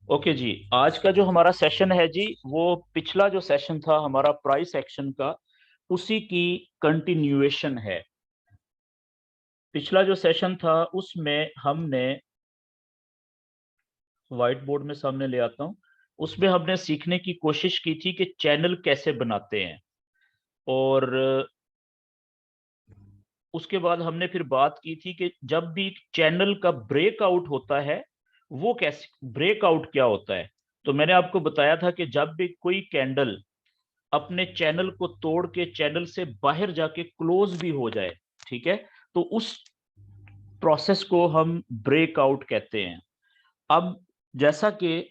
Okay जी। आज का जो हमारा सेशन है जी, वो पिछला जो सेशन था हमारा प्राइस एक्शन का, उसी की कंटिन्यूएशन है। पिछला जो सेशन था उसमें हमने, व्हाइट बोर्ड में सामने ले आता हूं, उसमें हमने सीखने की कोशिश की थी कि चैनल कैसे बनाते हैं। और उसके बाद हमने फिर बात की थी कि जब भी चैनल का ब्रेकआउट होता है, वो कैसे, ब्रेकआउट क्या होता है। तो मैंने आपको बताया था कि जब भी कोई कैंडल अपने चैनल को तोड़ के चैनल से बाहर जाके क्लोज भी हो जाए, ठीक है, तो उस प्रोसेस को हम ब्रेकआउट कहते हैं। अब जैसा कि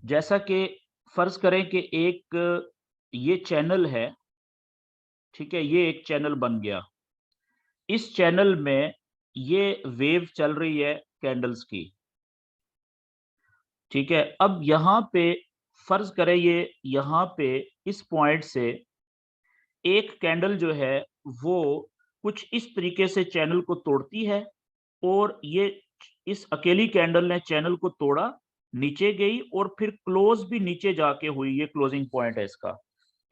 जैसा कि फर्ज करें कि एक ये चैनल है, ठीक है, ये एक चैनल बन गया। इस चैनल में ये वेव चल रही है कैंडल्स की, ठीक है। अब यहां पे फर्ज करें, ये यहां पे इस पॉइंट से एक कैंडल जो है वो कुछ इस तरीके से चैनल को तोड़ती है, और ये इस अकेली कैंडल ने चैनल को तोड़ा, नीचे गई और फिर क्लोज भी नीचे जाके हुई, ये क्लोजिंग पॉइंट है इसका,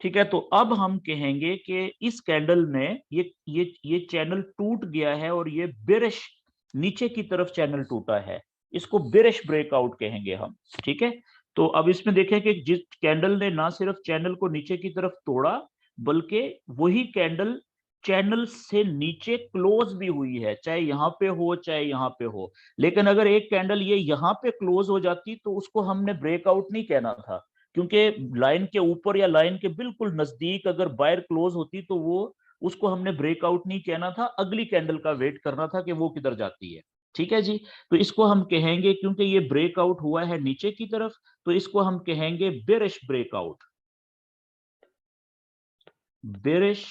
ठीक है। तो अब हम कहेंगे कि इस कैंडल में ये चैनल टूट गया है और ये बेरिश नीचे की तरफ चैनल टूटा है, इसको बेरिश ब्रेकआउट कहेंगे हम, ठीक है। तो अब इसमें देखें कि जिस कैंडल ने ना सिर्फ चैनल को नीचे की तरफ तोड़ा, बल्कि वही कैंडल चैनल से नीचे क्लोज भी हुई है, चाहे यहां पे हो चाहे यहां पे हो। लेकिन अगर एक कैंडल ये यहां पे क्लोज हो जाती तो उसको हमने ब्रेकआउट नहीं कहना था, क्योंकि लाइन के ऊपर या लाइन के बिल्कुल नजदीक अगर बायर क्लोज होती तो वो, उसको हमने ब्रेकआउट नहीं कहना था, अगली कैंडल का वेट करना था कि वो किधर जाती है, ठीक है जी। तो इसको हम कहेंगे, क्योंकि ये ब्रेकआउट हुआ है नीचे की तरफ, तो इसको हम कहेंगे बेरिश ब्रेकआउट, बेरिश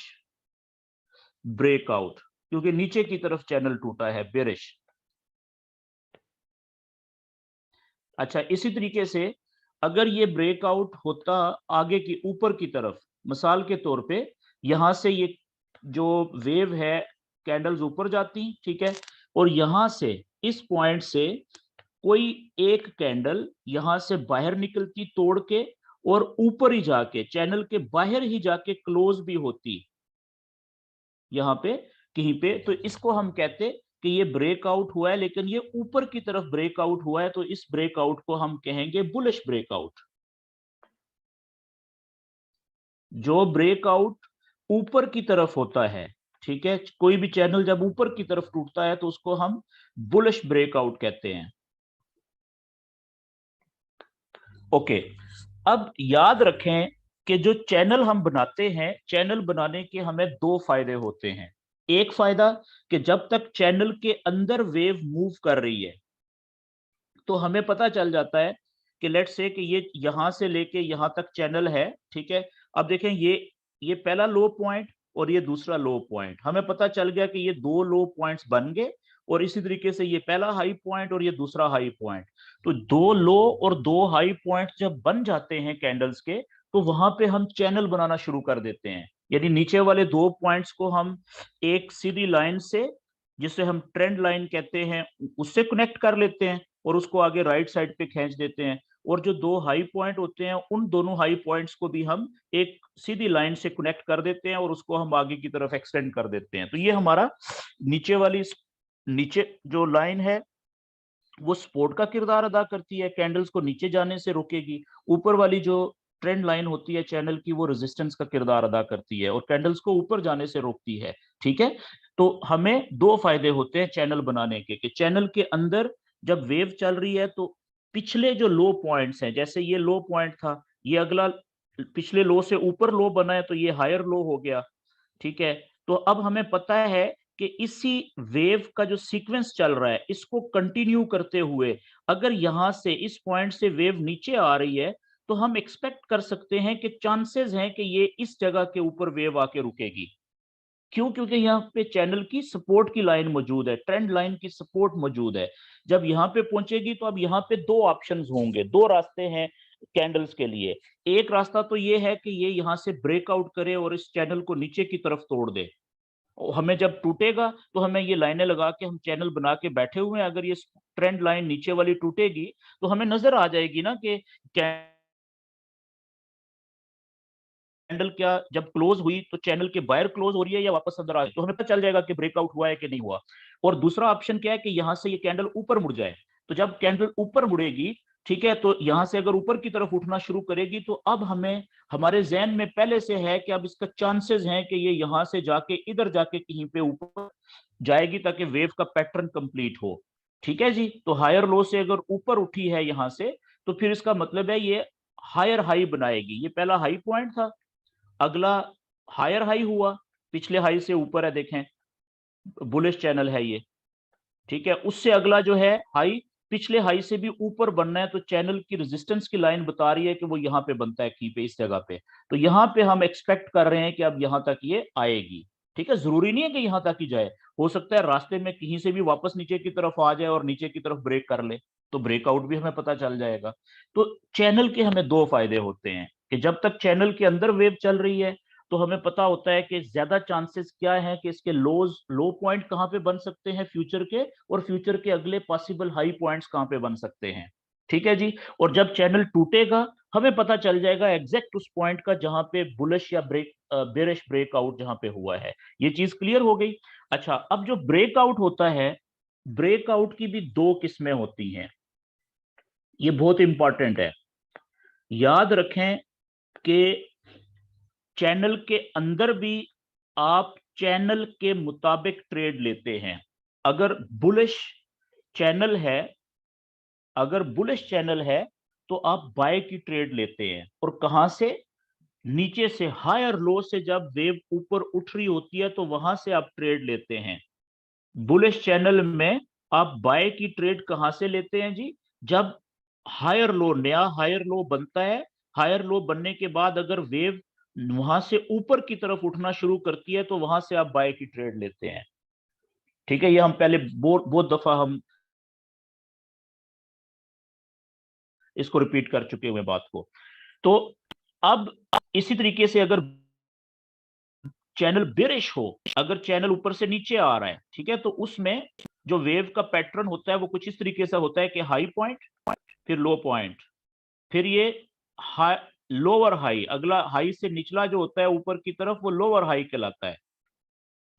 ब्रेकआउट, क्योंकि नीचे की तरफ चैनल टूटा है, बेरिश। अच्छा, इसी तरीके से अगर ये ब्रेकआउट होता आगे की ऊपर की तरफ, मिसाल के तौर पे यहां से ये जो वेव है कैंडल्स ऊपर जाती, ठीक है, और यहां से इस पॉइंट से कोई एक कैंडल यहां से बाहर निकलती तोड़ के, और ऊपर ही जाके चैनल के बाहर ही जाके क्लोज भी होती यहां पे कहीं पे, तो इसको हम कहते कि ये ब्रेकआउट हुआ है, लेकिन ये ऊपर की तरफ ब्रेकआउट हुआ है, तो इस ब्रेकआउट को हम कहेंगे बुलिश ब्रेकआउट। जो ब्रेकआउट ऊपर की तरफ होता है, ठीक है, कोई भी चैनल जब ऊपर की तरफ टूटता है तो उसको हम बुलिश ब्रेकआउट कहते हैं। ओके। अब याद रखें कि जो चैनल हम बनाते हैं, चैनल बनाने के हमें दो फायदे होते हैं। एक फायदा कि जब तक चैनल के अंदर वेव मूव कर रही है तो हमें पता चल जाता है कि लेट्स से कि ये यहां से लेके यहां तक चैनल है, ठीक है। अब देखें, ये पहला लो पॉइंट और ये दूसरा लो पॉइंट, हमें पता चल गया कि ये दो लो पॉइंट्स बन गए, और इसी तरीके से ये पहला हाई पॉइंट और ये दूसरा हाई पॉइंट। तो दो लो और दो हाई पॉइंट जब बन जाते हैं कैंडल्स के, तो वहां पे हम चैनल बनाना शुरू कर देते हैं। यानी नीचे वाले दो पॉइंट्स को हम एक सीधी लाइन से, जिसे हम ट्रेंड लाइन कहते हैं, उससे कनेक्ट कर लेते हैं और उसको आगे राइट साइड पे खींच देते हैं। और जो दो हाई पॉइंट होते हैं, उन दोनों हाई पॉइंट्स को भी हम एक सीधी लाइन से कनेक्ट कर देते हैं और उसको हम आगे की तरफ एक्सटेंड कर देते हैं। तो ये हमारा नीचे वाली, नीचे जो लाइन है वो सपोर्ट का किरदार अदा करती है, कैंडल्स को नीचे जाने से रोकेगी। ऊपर वाली जो ट्रेंड लाइन होती है चैनल की, वो रेजिस्टेंस का किरदार अदा करती है और कैंडल्स को ऊपर जाने से रोकती है, ठीक है। तो हमें दो फायदे होते हैं चैनल बनाने के, कि चैनल के अंदर जब वेव चल रही है तो पिछले जो लो पॉइंट्स हैं, जैसे ये लो पॉइंट था, ये अगला पिछले लो से ऊपर लो बना है तो ये हायर लो हो गया, ठीक है। तो अब हमें पता है कि इसी वेव का जो सीक्वेंस चल रहा है, इसको कंटिन्यू करते हुए अगर यहां से इस पॉइंट से वेव नीचे आ रही है, तो हम एक्सपेक्ट कर सकते हैं कि चांसेस हैं कि ये इस जगह के ऊपर वेव आके रुकेगी। क्यों? क्योंकि यहाँ पे चैनल की सपोर्ट की लाइन मौजूद है, ट्रेंड लाइन की सपोर्ट मौजूद है। जब यहाँ पे पहुंचेगी तो अब यहाँ पे दो ऑप्शंस होंगे, दो रास्ते हैं कैंडल्स के लिए। एक रास्ता तो ये है कि ये यहाँ से ब्रेकआउट करे और इस चैनल को नीचे की तरफ तोड़ दे। हमें जब टूटेगा तो हमें ये लाइनें लगा के हम चैनल बना के बैठे हुए हैं, अगर ये ट्रेंड लाइन नीचे वाली टूटेगी तो हमें नजर आ जाएगी ना कि कैंडल क्या जब क्लोज हुई तो चैनल के बाहर क्लोज हो रही है या वापस अंदर आ रही है, तो हमें पता चल जाएगा कि ब्रेकआउट हुआ है कि नहीं हुआ। और दूसरा ऑप्शन क्या है कि यहां से ये कैंडल ऊपर मुड़ जाए। तो जब कैंडल ऊपर मुड़ेगी, ठीक है, तो यहां से अगर ऊपर की तरफ उठना शुरू करेगी तो अब हमें हमारे जहन में पहले से है कि अब इसका चांसेस है कि ये यहां से जाके इधर जाके कहीं पे ऊपर जाएगी ताकि वेव का पैटर्न कंप्लीट हो। ठीक है जी, तो हायर लो से अगर ऊपर उठी है यहां से, तो फिर इसका मतलब है ये हायर हाई बनाएगी। ये पहला हाई पॉइंट था, अगला हायर हाई हुआ, पिछले हाई से ऊपर है, देखें बुलिश चैनल है ये। ठीक है, उससे अगला जो है हाई पिछले हाई से भी ऊपर बनना है, तो चैनल की रेजिस्टेंस की लाइन बता रही है कि वो यहां पे बनता है, की पे इस जगह पे। तो यहां पे हम एक्सपेक्ट कर रहे हैं कि अब यहां तक ये आएगी। ठीक है, जरूरी नहीं है कि यहां तक ही जाए, हो सकता है रास्ते में कहीं से भी वापस नीचे की तरफ आ जाए और नीचे की तरफ ब्रेक कर ले, तो ब्रेकआउट भी हमें पता चल जाएगा। तो चैनल के हमें दो फायदे होते हैं कि जब तक चैनल के अंदर वेव चल रही है तो हमें पता होता है कि ज्यादा चांसेस क्या है कि इसके लो पॉइंट कहां पे बन सकते हैं फ्यूचर के, और फ्यूचर के अगले पॉसिबल हाई पॉइंट्स कहां पे बन सकते हैं। ठीक है जी, और जब चैनल टूटेगा हमें पता चल जाएगा एग्जैक्ट उस पॉइंट का जहां पे बुलिश या बेरिश ब्रेकआउट जहां पे हुआ है। ये चीज क्लियर हो गई। अच्छा, अब जो ब्रेकआउट होता है, ब्रेकआउट की भी दो किस्में होती हैं, ये बहुत इंपॉर्टेंट है। याद रखें कि चैनल के अंदर भी आप चैनल के मुताबिक ट्रेड लेते हैं। अगर बुलिश चैनल है, अगर बुलिश चैनल है तो आप बाय की ट्रेड लेते हैं, और कहां से? नीचे से, हायर लो से जब वेव ऊपर उठ रही होती है तो वहां से आप ट्रेड लेते हैं। बुलिश चैनल में आप बाय की ट्रेड कहां से लेते हैं जी? जब हायर लो, नया हायर लो बनता है, हायर लो बनने के बाद अगर वेव वहां से ऊपर की तरफ उठना शुरू करती है तो वहां से आप बाय की ट्रेड लेते हैं। ठीक है, ये हम पहले बहुत बहुत दफा हम इसको रिपीट कर चुके हुए बात को। तो अब इसी तरीके से अगर चैनल बेरिश हो, अगर चैनल ऊपर से नीचे आ रहा है, ठीक है, तो उसमें जो वेव का पैटर्न होता है वो कुछ इस तरीके से होता है कि हाई पॉइंट, फिर लो पॉइंट, फिर ये हाई, लोअर हाई, अगला हाई से निचला जो होता है ऊपर की तरफ वो लोअर हाई कहलाता है।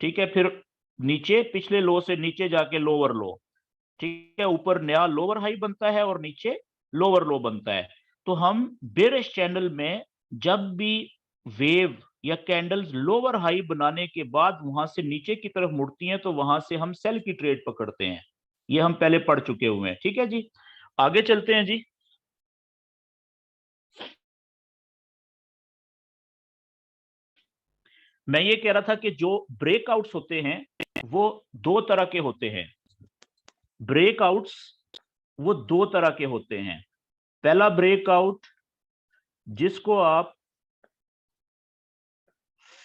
ठीक है, फिर नीचे पिछले लो से नीचे जाके लोअर लो। ठीक है, ऊपर नया लोअर हाई बनता है और नीचे लोअर लो बनता है। तो हम बेरिश चैनल में जब भी वेव या कैंडल्स लोअर हाई बनाने के बाद वहां से नीचे की तरफ मुड़ती हैं तो वहां से हम सेल की ट्रेड पकड़ते हैं। ये हम पहले पढ़ चुके हुए हैं। ठीक है जी, आगे चलते हैं जी। मैं ये कह रहा था कि जो ब्रेकआउट्स होते हैं वो दो तरह के होते हैं। ब्रेकआउट्स वो दो तरह के होते हैं। पहला ब्रेकआउट जिसको आप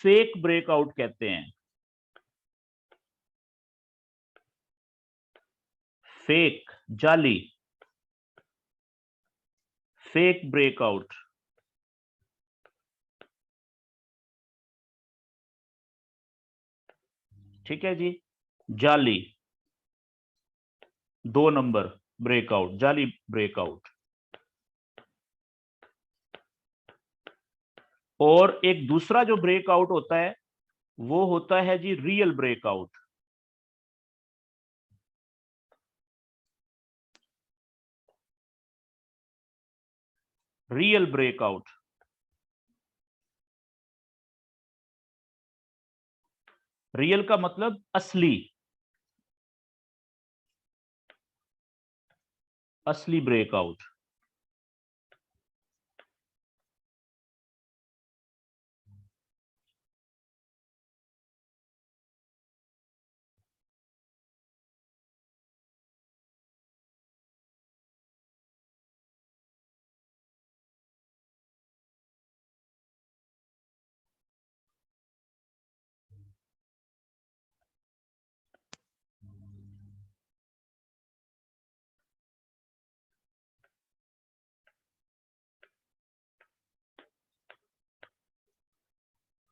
फेक ब्रेकआउट कहते हैं। फेक, जाली, फेक ब्रेकआउट। ठीक है जी, जाली, 2 नंबर ब्रेकआउट, जाली ब्रेकआउट। और एक दूसरा जो ब्रेकआउट होता है वो होता है जी real breakout. Real breakout, real का मतलब असली, असली ब्रेकआउट।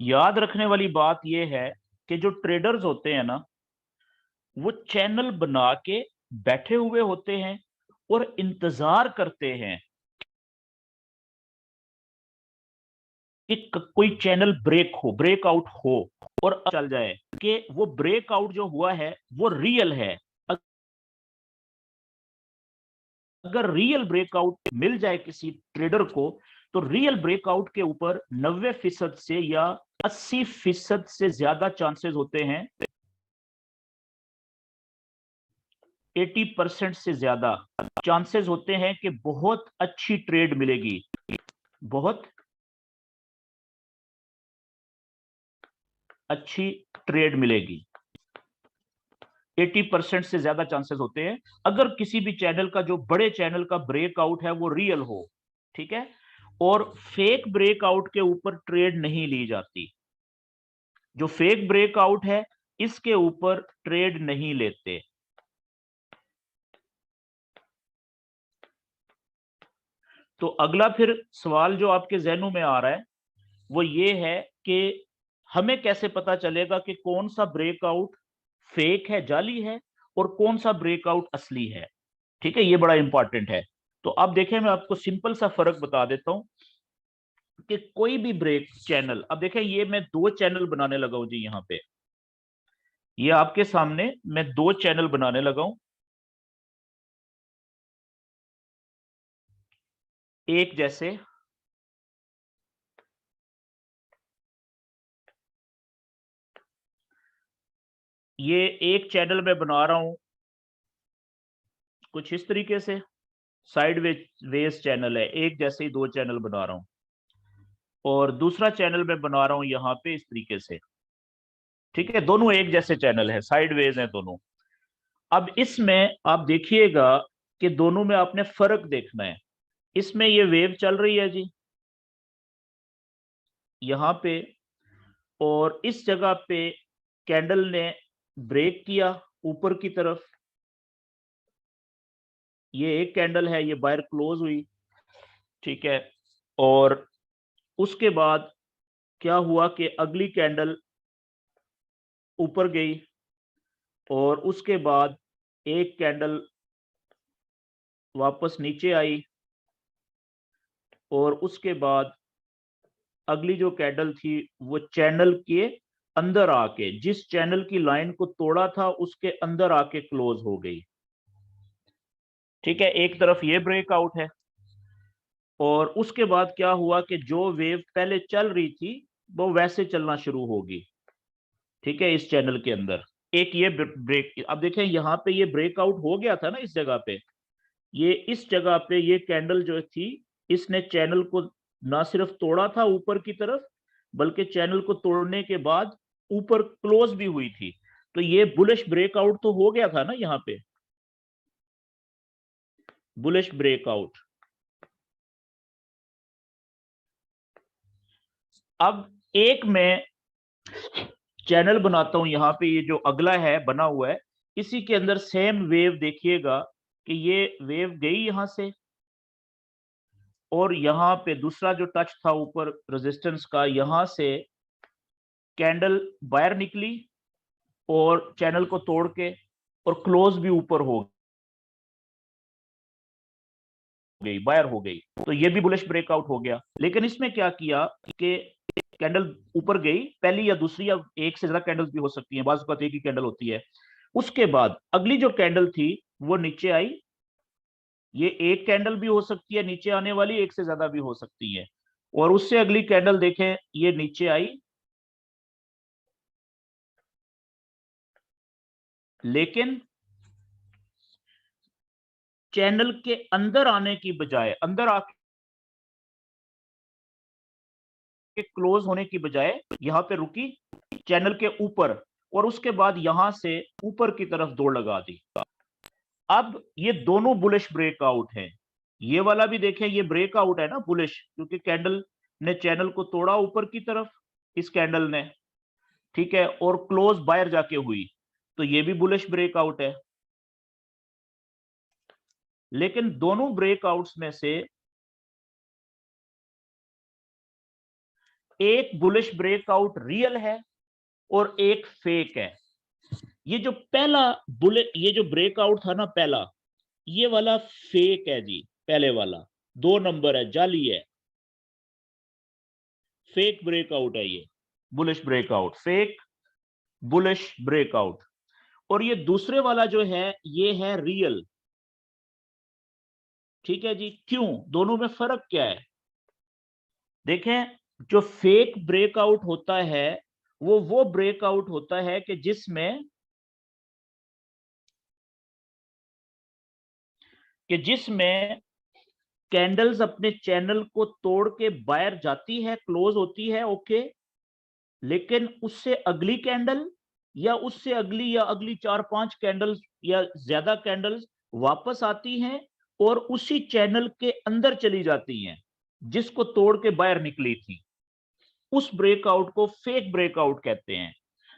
याद रखने वाली बात यह है कि जो ट्रेडर्स होते हैं ना, वो चैनल बना के बैठे हुए होते हैं और इंतजार करते हैं कि कोई चैनल ब्रेकआउट हो और चल जाए कि वो ब्रेकआउट जो हुआ है वो रियल है। अगर रियल ब्रेकआउट मिल जाए किसी ट्रेडर को, तो रियल ब्रेकआउट के ऊपर 90% से या 80% से ज्यादा चांसेस होते हैं, 80% से ज्यादा चांसेस होते हैं कि बहुत अच्छी ट्रेड मिलेगी, बहुत अच्छी ट्रेड मिलेगी। 80% से ज्यादा चांसेस होते हैं अगर किसी भी चैनल का, जो बड़े चैनल का ब्रेकआउट है वो रियल हो, ठीक है। और फेक ब्रेकआउट के ऊपर ट्रेड नहीं ली जाती। जो फेक ब्रेकआउट है इसके ऊपर ट्रेड नहीं लेते। तो अगला फिर सवाल जो आपके जहनों में आ रहा है वो ये है कि हमें कैसे पता चलेगा कि कौन सा ब्रेकआउट फेक है, जाली है, और कौन सा ब्रेकआउट असली है। ठीक है, ये बड़ा इंपॉर्टेंट है। तो अब देखें, मैं आपको सिंपल सा फर्क बता देता हूं कि कोई भी ब्रेक चैनल, अब देखें ये मैं दो चैनल बनाने लगा हूं जी। यहां पे ये आपके सामने मैं दो चैनल बनाने लगा हूं, एक जैसे। ये एक चैनल मैं बना रहा हूं कुछ इस तरीके से, साइड वेज चैनल है, एक जैसे ही दो चैनल बना रहा हूं। और दूसरा चैनल मैं बना रहा हूं यहां पे इस तरीके से। ठीक है, दोनों एक जैसे चैनल है, साइड वेज है दोनों। अब इसमें आप देखिएगा कि दोनों में आपने फर्क देखना है। इसमें ये वेव चल रही है जी यहां पे, और इस जगह पे कैंडल ने ब्रेक किया ऊपर की तरफ। ये एक कैंडल है, ये बायर क्लोज हुई, ठीक है। और उसके बाद क्या हुआ कि अगली कैंडल ऊपर गई, और उसके बाद एक कैंडल वापस नीचे आई, और उसके बाद अगली जो कैंडल थी वो चैनल के अंदर आके, जिस चैनल की लाइन को तोड़ा था उसके अंदर आके क्लोज हो गई। ठीक है, एक तरफ ये ब्रेकआउट है। और उसके बाद क्या हुआ कि जो वेव पहले चल रही थी वो वैसे चलना शुरू होगी, ठीक है, इस चैनल के अंदर। एक ये ब्रेक, अब देखें यहाँ पे ये ब्रेकआउट हो गया था ना इस जगह पे। ये इस जगह पे ये कैंडल जो थी, इसने चैनल को ना सिर्फ तोड़ा था ऊपर की तरफ, बल्कि चैनल को तोड़ने के बाद ऊपर क्लोज भी हुई थी। तो ये बुलिश ब्रेकआउट तो हो गया था ना यहाँ पे, बुलिश ब्रेकआउट। अब एक मैं चैनल बनाता हूं यहां पे, ये जो अगला है बना हुआ है, इसी के अंदर सेम वेव देखिएगा कि ये वेव गई यहां से, और यहां पे दूसरा जो टच था ऊपर रेजिस्टेंस का, यहां से कैंडल बाहर निकली और चैनल को तोड़ के और क्लोज भी ऊपर हो गई, बायर हो गई। तो ये भी बुलिश ब्रेकआउट हो गया। लेकिन इसमें क्या किया कि कैंडल ऊपर गई पहली या दूसरी, या एक से ज्यादा कैंडल्स भी हो सकती हैं, बाज़ वक़्त एक ही कैंडल होती है। उसके बाद अगली जो कैंडल थी वो नीचे आई। ये एक कैंडल भी हो सकती है नीचे आने वाली, एक से ज्यादा भी हो सकती है। और उससे अगली कैंडल देखें, ये नीचे आई, लेकिन चैनल के अंदर आने की बजाय, अंदर आके क्लोज होने की बजाय यहां पे रुकी चैनल के ऊपर, और उसके बाद यहां से ऊपर की तरफ दौड़ लगा दी। अब ये दोनों बुलिश ब्रेकआउट हैं। ये वाला भी देखें, ये ब्रेकआउट है ना बुलिश, क्योंकि कैंडल ने चैनल को तोड़ा ऊपर की तरफ, इस कैंडल ने, ठीक है, और क्लोज बाहर जाके हुई, तो ये भी बुलिश ब्रेकआउट है। लेकिन दोनों ब्रेकआउट्स में से एक बुलिश ब्रेकआउट रियल है और एक फेक है। ये जो पहला ये जो ब्रेकआउट था ना पहला, ये वाला फेक है जी, पहले वाला 2 नंबर है, जाली है, फेक ब्रेकआउट है ये, bullish breakout, fake bullish breakout. और ये दूसरे वाला जो है ये है रियल। ठीक है जी, क्यों, दोनों में फर्क क्या है? देखें, जो फेक ब्रेकआउट होता है वो ब्रेकआउट होता है कि जिसमें कैंडल्स अपने चैनल को तोड़ के बाहर जाती है, क्लोज होती है, ओके, लेकिन उससे अगली कैंडल या उससे अगली या अगली 4-5 कैंडल्स या ज्यादा कैंडल्स वापस आती हैं और उसी चैनल के अंदर चली जाती हैं जिसको तोड़ के बाहर निकली थी। उस ब्रेकआउट को फेक ब्रेकआउट कहते हैं।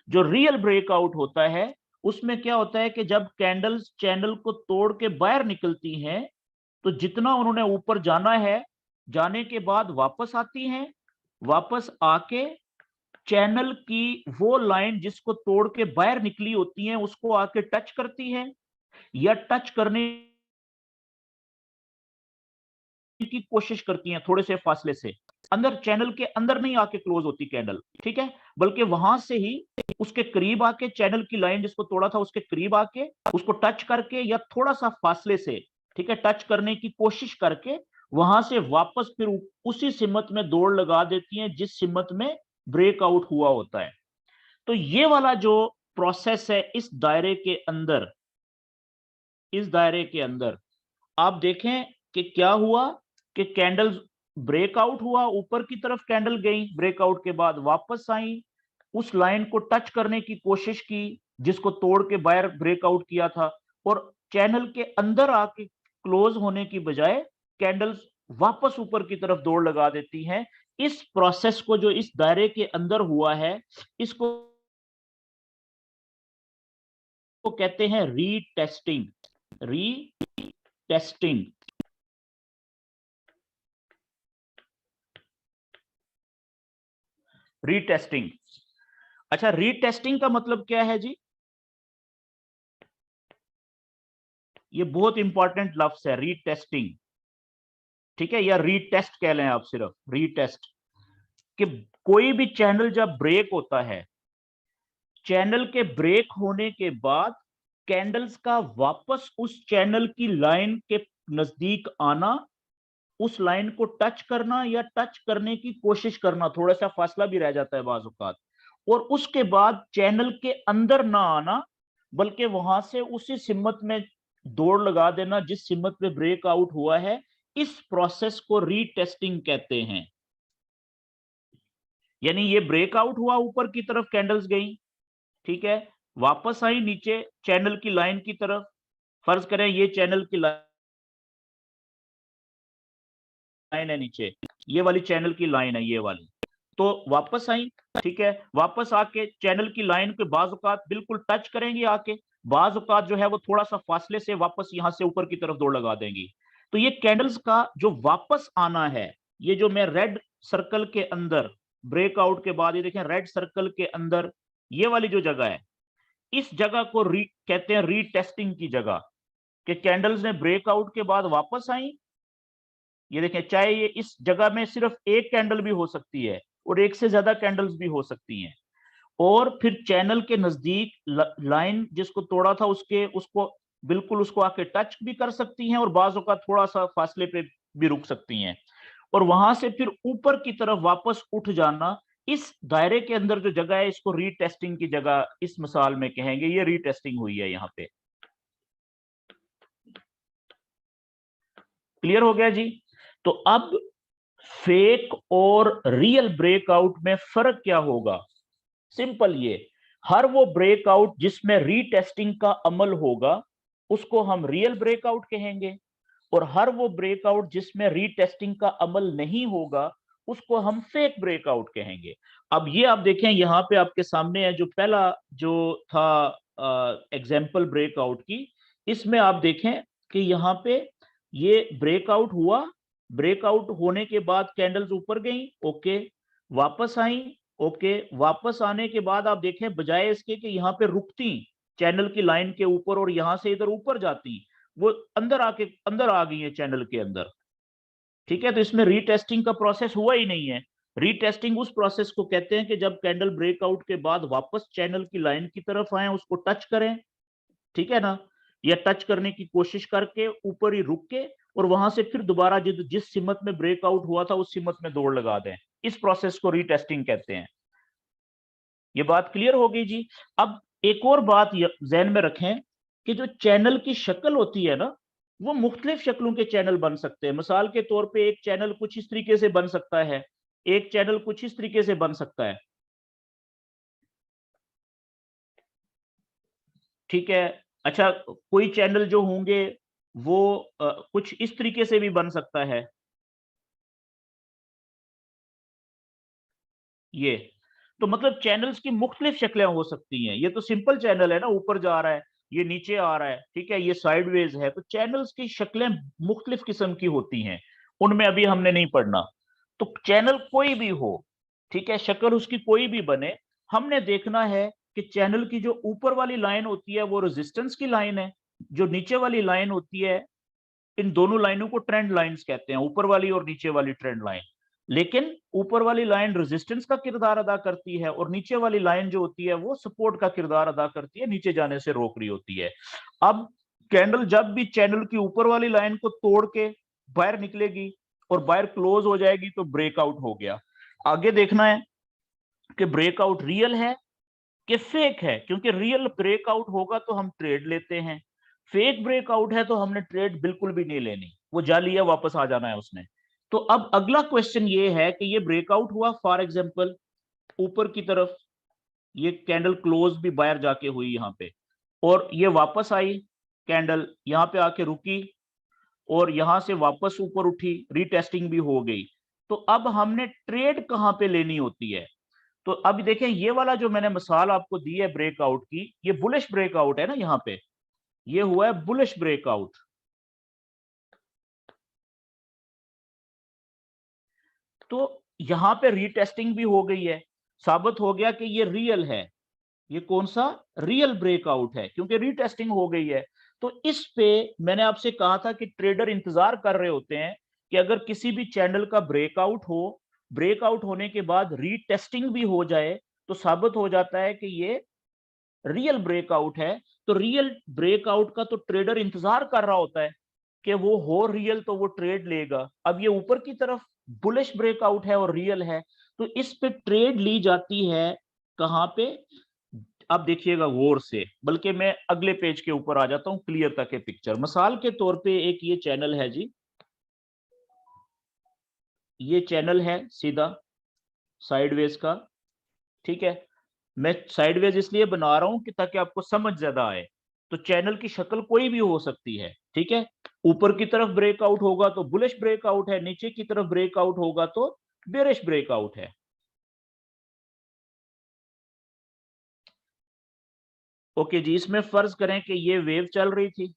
जो रियल ब्रेकआउट होता है उसमें क्या होता है कि जब कैंडल्स चैनल को तोड़ के बाहर निकलती हैं तो जितना उन्होंने ऊपर जाना है, जाने के बाद वापस आती हैं, वापस आके चैनल की वो लाइन जिसको तोड़ के बाहर निकली होती है उसको आके टच करती है, या टच करने की कोशिश करती हैं थोड़े से फासले से, अंदर चैनल के अंदर नहीं आके क्लोज होती कैंडल, ठीक है, बल्कि वहां से ही उसके करीब आके चैनल की लाइन जिसको तोड़ा था उसके करीब आके उसको टच करके या थोड़ा सा फासले से, ठीक है, टच करने की कोशिश करके वहां से वापस फिर उसी सिमत में दौड़ लगा देती हैं जिस सिमत में ब्रेकआउट हुआ होता है। तो ये वाला जो प्रोसेस है इस दायरे के अंदर आप देखें कि क्या हुआ कि कैंडल ब्रेकआउट हुआ, ऊपर की तरफ कैंडल गई, ब्रेकआउट के बाद वापस आई, उस लाइन को टच करने की कोशिश की जिसको तोड़ के बाहर ब्रेकआउट किया था, और चैनल के अंदर आके क्लोज होने की बजाय कैंडल्स वापस ऊपर की तरफ दौड़ लगा देती हैं। इस प्रोसेस को जो इस दायरे के अंदर हुआ है इसको कहते हैं रीटेस्टिंग। रीटेस्टिंग रीटेस्टिंग अच्छा, रीटेस्टिंग का मतलब क्या है जी? ये बहुत इंपॉर्टेंट लफ्ज है, रीटेस्टिंग, ठीक है, या रीटेस्ट कह लें आप, सिर्फ रीटेस्ट, कि कोई भी चैनल जब ब्रेक होता है, चैनल के ब्रेक होने के बाद कैंडल्स का वापस उस चैनल की लाइन के नजदीक आना, उस लाइन को टच करना या टच करने की कोशिश करना, थोड़ा सा फासला भी रह जाता है बाज़ औक़ात, और उसके बाद चैनल के अंदर ना आना, बल्कि वहां से उसी सिमत में दौड़ लगा देना जिस सिमत में ब्रेकआउट हुआ है, इस प्रोसेस को रीटेस्टिंग कहते हैं। यानी ये ब्रेकआउट हुआ, ऊपर की तरफ कैंडल्स गई, ठीक है, वापस आई नीचे चैनल की लाइन की तरफ, फर्ज करें ये चैनल की लाइन है नीचे, ये वाली चैनल की लाइन है, ये वाली, तो वापस आई, ठीक है, वापस आके चैनल की लाइन के बाज़ औक़ात बिल्कुल टच करेंगी आके, बाज़ औक़ात जो है वो थोड़ा सा फासले से वापस यहां से ऊपर की तरफ दौड़ लगा देंगी। तो ये कैंडल्स का जो वापस आना है, ये जो मैं रेड सर्कल के अंदर ब्रेकआउट के बाद, ये देखें रेड सर्कल के अंदर ये वाली जो जगह है, इस जगह को कहते हैं रीटेस्टिंग की जगह, कि कैंडल्स ने ब्रेकआउट के बाद वापस आई, ये देखें, चाहे ये इस जगह में सिर्फ एक कैंडल भी हो सकती है और एक से ज्यादा कैंडल्स भी हो सकती हैं, और फिर चैनल के नजदीक लाइन जिसको तोड़ा था उसको बिल्कुल उसको आके टच भी कर सकती हैं और बाजों का थोड़ा सा फासले पे भी रुक सकती हैं, और वहां से फिर ऊपर की तरफ वापस उठ जाना, इस दायरे के अंदर जो जगह है इसको रीटेस्टिंग की जगह इस मिसाल में कहेंगे, ये रीटेस्टिंग हुई है यहाँ पे। क्लियर हो गया जी? तो अब फेक और रियल ब्रेकआउट में फर्क क्या होगा? सिंपल, ये हर वो ब्रेकआउट जिसमें रीटेस्टिंग का अमल होगा उसको हम रियल ब्रेकआउट कहेंगे, और हर वो ब्रेकआउट जिसमें रीटेस्टिंग का अमल नहीं होगा उसको हम फेक ब्रेकआउट कहेंगे। अब ये आप देखें यहां पे आपके सामने है जो पहला जो था एग्जाम्पल ब्रेकआउट की, इसमें आप देखें कि यहाँ पे ये ब्रेकआउट हुआ, ब्रेकआउट होने के बाद कैंडल्स ऊपर गई, ओके, वापस आई, ओके, वापस आने के बाद आप देखें बजाय इसके कि यहाँ पे रुकती चैनल की लाइन के ऊपर और यहां से इधर ऊपर जाती, वो अंदर आ गई है चैनल के अंदर। ठीक है, तो इसमें रीटेस्टिंग का प्रोसेस हुआ ही नहीं है। रीटेस्टिंग उस प्रोसेस को कहते हैं कि जब कैंडल ब्रेकआउट के बाद वापस चैनल की लाइन की तरफ आए, उसको टच करें, ठीक है ना, या टच करने की कोशिश करके ऊपर ही रुक के और वहां से फिर दोबारा जिस सिमत में ब्रेकआउट हुआ था उस सिमत में दौड़ लगा दें। इस प्रोसेस को रीटेस्टिंग कहते हैं। ये बात क्लियर हो गई जी। अब एक और बात जहन में रखें कि जो चैनल की शक्ल होती है ना, वो मुख्तलिफ शक्लों के चैनल बन सकते हैं। मिसाल के तौर पे एक चैनल कुछ इस तरीके से बन सकता है, एक चैनल कुछ इस तरीके से बन सकता है, ठीक है। अच्छा, कोई चैनल जो होंगे वो कुछ इस तरीके से भी बन सकता है, ये। तो मतलब चैनल्स की मुख्तलिफ शक्लें हो सकती हैं। ये तो सिंपल चैनल है ना, ऊपर जा रहा है, ये नीचे आ रहा है, ठीक है, ये साइडवेज है। तो चैनल्स की शक्लें मुख्तलिफ किस्म की होती हैं, उनमें अभी हमने नहीं पढ़ना। तो चैनल कोई भी हो, ठीक है, शक्ल उसकी कोई भी बने, हमने देखना है कि चैनल की जो ऊपर वाली लाइन होती है वो रेजिस्टेंस की लाइन है, जो नीचे वाली लाइन होती है, इन दोनों लाइनों को ट्रेंड लाइंस कहते हैं, ऊपर वाली और नीचे वाली ट्रेंड लाइन। लेकिन ऊपर वाली लाइन रेजिस्टेंस का किरदार अदा करती है और नीचे वाली लाइन जो होती है वो सपोर्ट का किरदार अदा करती है, नीचे जाने से रोक रही होती है। अब कैंडल जब भी चैनल की ऊपर वाली लाइन को तोड़ के बाहर निकलेगी और बाहर क्लोज हो जाएगी तो ब्रेकआउट हो गया। आगे देखना है कि ब्रेकआउट रियल है कि फेक है, क्योंकि रियल ब्रेकआउट होगा तो हम ट्रेड लेते हैं, फेक ब्रेकआउट है तो हमने ट्रेड बिल्कुल भी नहीं लेनी, वो जाली है, वापस आ जाना है उसने। तो अब अगला क्वेश्चन ये है कि ये ब्रेकआउट हुआ फॉर एग्जांपल ऊपर की तरफ, ये कैंडल क्लोज भी बाहर जाके हुई यहां पे, और ये वापस आई, कैंडल यहां पे आके रुकी और यहां से वापस ऊपर उठी, रीटेस्टिंग भी हो गई। तो अब हमने ट्रेड कहां पे लेनी होती है? तो अब देखें, ये वाला जो मैंने मिसाल आपको दी है ब्रेकआउट की, ये बुलिश ब्रेकआउट है ना, यहाँ पे ये हुआ है बुलिश ब्रेकआउट। तो यहां पे रीटेस्टिंग भी हो गई है, साबित हो गया कि ये रियल है, ये कौन सा रियल ब्रेकआउट है, क्योंकि रीटेस्टिंग हो गई है। तो इस पे मैंने आपसे कहा था कि ट्रेडर इंतजार कर रहे होते हैं कि अगर किसी भी चैनल का ब्रेकआउट हो, ब्रेकआउट होने के बाद रीटेस्टिंग भी हो जाए, तो साबित हो जाता है कि ये रियल ब्रेकआउट है। तो रियल ब्रेकआउट का तो ट्रेडर इंतजार कर रहा होता है कि वो हो रियल तो वो ट्रेड लेगा। अब ये ऊपर की तरफ बुलिश ब्रेकआउट है और रियल है, तो इस पे ट्रेड ली जाती है कहां पे? अब देखिएगा गौर से, बल्कि मैं अगले पेज के ऊपर आ जाता हूं क्लियर तक पिक्चर। मिसाल के तौर पे एक ये चैनल है जी, ये चैनल है सीधा साइडवेज का, ठीक है। मैं साइडवेज इसलिए बना रहा हूं कि ताकि आपको समझ ज्यादा आए। तो चैनल की शक्ल कोई भी हो सकती है, ठीक है। ऊपर की तरफ ब्रेकआउट होगा तो बुलिश ब्रेकआउट है, नीचे की तरफ ब्रेकआउट होगा तो बेरिश ब्रेकआउट है। ओके जी, इसमें फर्ज करें कि ये वेव चल रही थी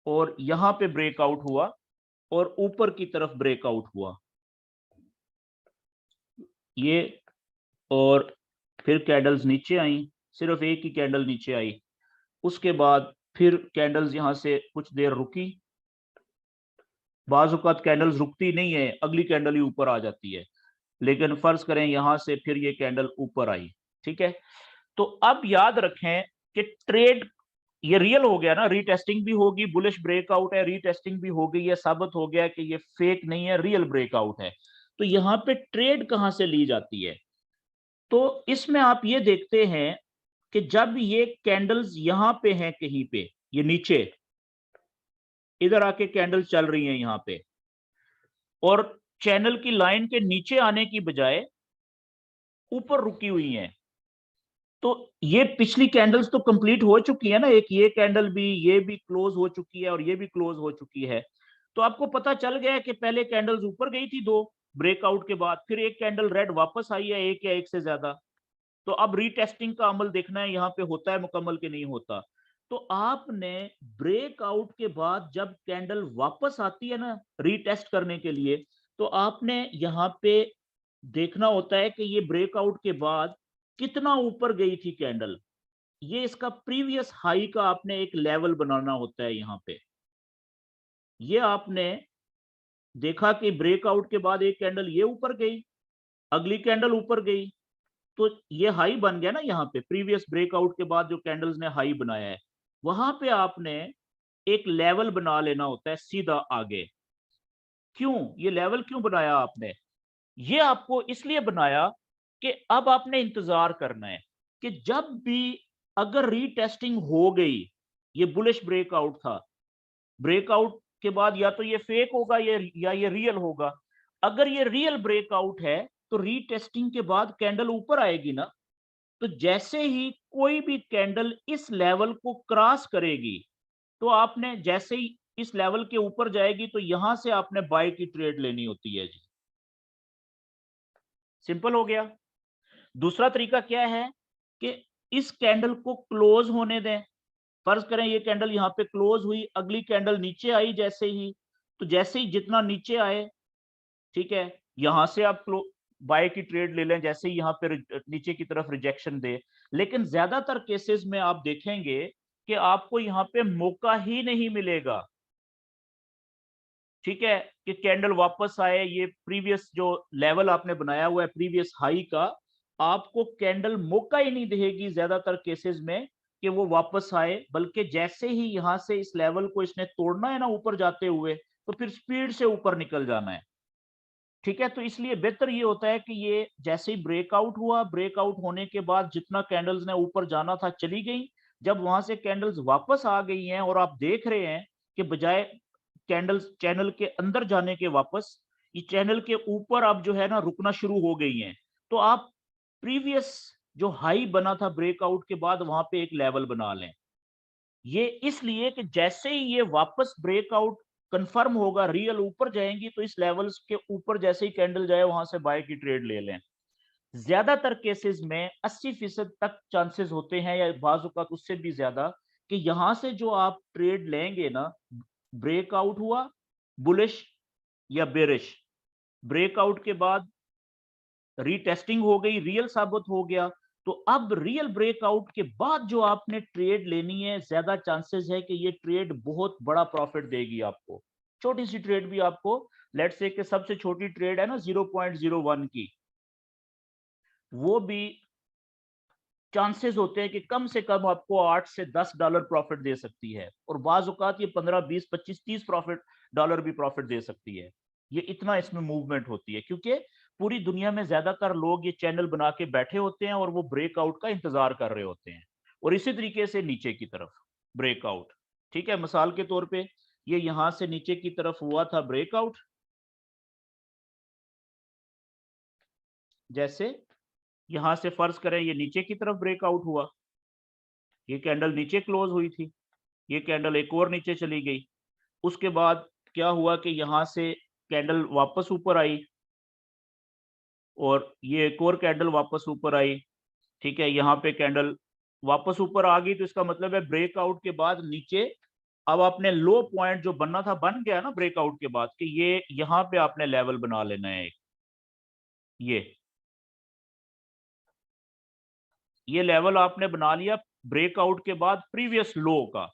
और यहां पे ब्रेकआउट हुआ और ऊपर की तरफ ब्रेकआउट हुआ, ये, और फिर कैंडल्स नीचे आई, सिर्फ एक ही कैंडल नीचे आई। उसके बाद फिर कैंडल्स यहां से कुछ देर रुकी, बाज़ औक़ात कैंडल्स रुकती नहीं है, अगली कैंडल ही ऊपर आ जाती है। लेकिन फर्ज करें यहां से फिर ये कैंडल ऊपर आई, ठीक है। तो अब याद रखें कि ट्रेड ये रियल हो गया ना, रीटेस्टिंग भी होगी, बुलिश ब्रेकआउट है, रीटेस्टिंग भी हो गई है, साबित हो गया कि ये फेक नहीं है, रियल ब्रेकआउट है। तो यहां पे ट्रेड कहां से ली जाती है? तो इसमें आप ये देखते हैं कि जब ये कैंडल्स यहां पे हैं कहीं पे, ये नीचे इधर आके कैंडल चल रही है यहां पे, और चैनल की लाइन के नीचे आने की बजाय ऊपर रुकी हुई हैं, तो ये पिछली कैंडल्स तो कंप्लीट हो चुकी है ना, एक ये कैंडल भी, ये भी क्लोज हो चुकी है और ये भी क्लोज हो चुकी है। तो आपको पता चल गया कि पहले कैंडल्स ऊपर गई थी दो, ब्रेकआउट के बाद फिर एक कैंडल रेड वापस आई है, एक या एक से ज्यादा। तो अब रीटेस्टिंग का अमल देखना है यहाँ पे होता है मुकम्मल कि नहीं होता। तो आपने ब्रेकआउट के बाद जब कैंडल वापस आती है ना रीटेस्ट करने के लिए, तो आपने यहाँ पे देखना होता है कि ये ब्रेकआउट के बाद कितना ऊपर गई थी कैंडल। ये इसका प्रीवियस हाई का आपने एक लेवल बनाना होता है यहाँ पे। ये आपने देखा कि ब्रेकआउट के बाद एक कैंडल ये ऊपर गई, अगली कैंडल ऊपर गई, तो ये हाई बन गया ना यहाँ पे। प्रीवियस ब्रेकआउट के बाद जो कैंडल्स ने हाई बनाया है, वहां पे आपने एक लेवल बना लेना होता है सीधा आगे। क्यों ये लेवल क्यों बनाया आपने? ये आपको इसलिए बनाया कि अब आपने इंतजार करना है कि जब भी अगर रीटेस्टिंग हो गई, ये बुलिश ब्रेकआउट था, ब्रेकआउट के बाद या तो ये फेक होगा या ये रियल होगा। अगर ये रियल ब्रेकआउट है तो रीटेस्टिंग के बाद कैंडल ऊपर आएगी ना। तो जैसे ही कोई भी कैंडल इस लेवल को क्रॉस करेगी, तो आपने जैसे ही इस लेवल के ऊपर जाएगी तो यहां से आपने बाय की ट्रेड लेनी होती है जी। सिंपल हो गया। दूसरा तरीका क्या है कि इस कैंडल को क्लोज होने दें। फर्ज करें ये कैंडल यहाँ पे क्लोज हुई, अगली कैंडल नीचे आई जैसे ही, तो जैसे ही जितना नीचे आए, ठीक है, यहां से आप बाय की ट्रेड ले लें जैसे ही यहाँ पे नीचे की तरफ रिजेक्शन दे। लेकिन ज्यादातर केसेस में आप देखेंगे कि आपको यहाँ पे मौका ही नहीं मिलेगा, ठीक है, कि कैंडल वापस आए। ये प्रीवियस जो लेवल आपने बनाया हुआ है प्रीवियस हाई का, आपको कैंडल मौका ही नहीं देगी ज्यादातर केसेस में कि वो वापस आए। बल्कि जैसे ही यहां से इस लेवल को इसने तोड़ना है ना ऊपर जाते हुए, तो फिर स्पीड से ऊपर निकल जाना है, ठीक है। तो इसलिए बेहतर ये होता है कि ये जैसे ही ब्रेकआउट हुआ, ब्रेकआउट होने के बाद जितना कैंडल्स ने ऊपर जाना था चली गई। जब वहां से कैंडल्स वापस आ गई हैं और आप देख रहे हैं कि बजाय कैंडल्स चैनल के अंदर जाने के वापस, ये चैनल के ऊपर अब जो है ना रुकना शुरू हो गई हैं, तो आप प्रीवियस जो हाई बना था ब्रेकआउट के बाद वहां पे एक लेवल बना लें। ये इसलिए कि जैसे ही ये वापस ब्रेकआउट कंफर्म होगा, रियल ऊपर जाएंगी, तो इस लेवल्स के ऊपर जैसे ही कैंडल जाए वहां से बाय की ट्रेड ले लें। ज्यादातर केसेस में 80% तक चांसेस होते हैं या बाजुकात उससे भी ज्यादा कि यहां से जो आप ट्रेड लेंगे ना, ब्रेकआउट हुआ बुलिश या बेरिश, ब्रेकआउट के बाद रीटेस्टिंग हो गई, रियल साबित हो गया, तो अब रियल ब्रेकआउट के बाद जो आपने ट्रेड लेनी है, ज्यादा चांसेस है कि ये ट्रेड बहुत बड़ा प्रॉफिट देगी आपको। छोटी सी ट्रेड भी आपको, लेट्स से कि सबसे छोटी ट्रेड है ना 0.01 की, वो भी चांसेस होते हैं कि कम से कम आपको 8 से 10 डॉलर प्रॉफिट दे सकती है, और बाज औकात ये 15, 20, 25, 30 प्रॉफिट डॉलर भी प्रॉफिट दे सकती है। ये इतना इसमें मूवमेंट होती है क्योंकि पूरी दुनिया में ज्यादातर लोग ये चैनल बना के बैठे होते हैं और वो ब्रेकआउट का इंतजार कर रहे होते हैं। और इसी तरीके से नीचे की तरफ ब्रेकआउट, ठीक है, मिसाल के तौर पे ये यहां से नीचे की तरफ हुआ था ब्रेकआउट, जैसे यहां से फर्ज करें ये नीचे की तरफ ब्रेकआउट हुआ, ये कैंडल नीचे क्लोज हुई थी, ये कैंडल एक और नीचे चली गई। उसके बाद क्या हुआ कि यहां से कैंडल वापस ऊपर आई और ये एक और कैंडल वापस ऊपर आई, ठीक है, यहाँ पे कैंडल वापस ऊपर आ गई, तो इसका मतलब है ब्रेकआउट के बाद नीचे अब आपने लो पॉइंट जो बनना था बन गया ना ब्रेकआउट के बाद, कि ये यहाँ पे आपने लेवल बना लेना है। ये लेवल आपने बना लिया ब्रेकआउट के बाद प्रीवियस लो का।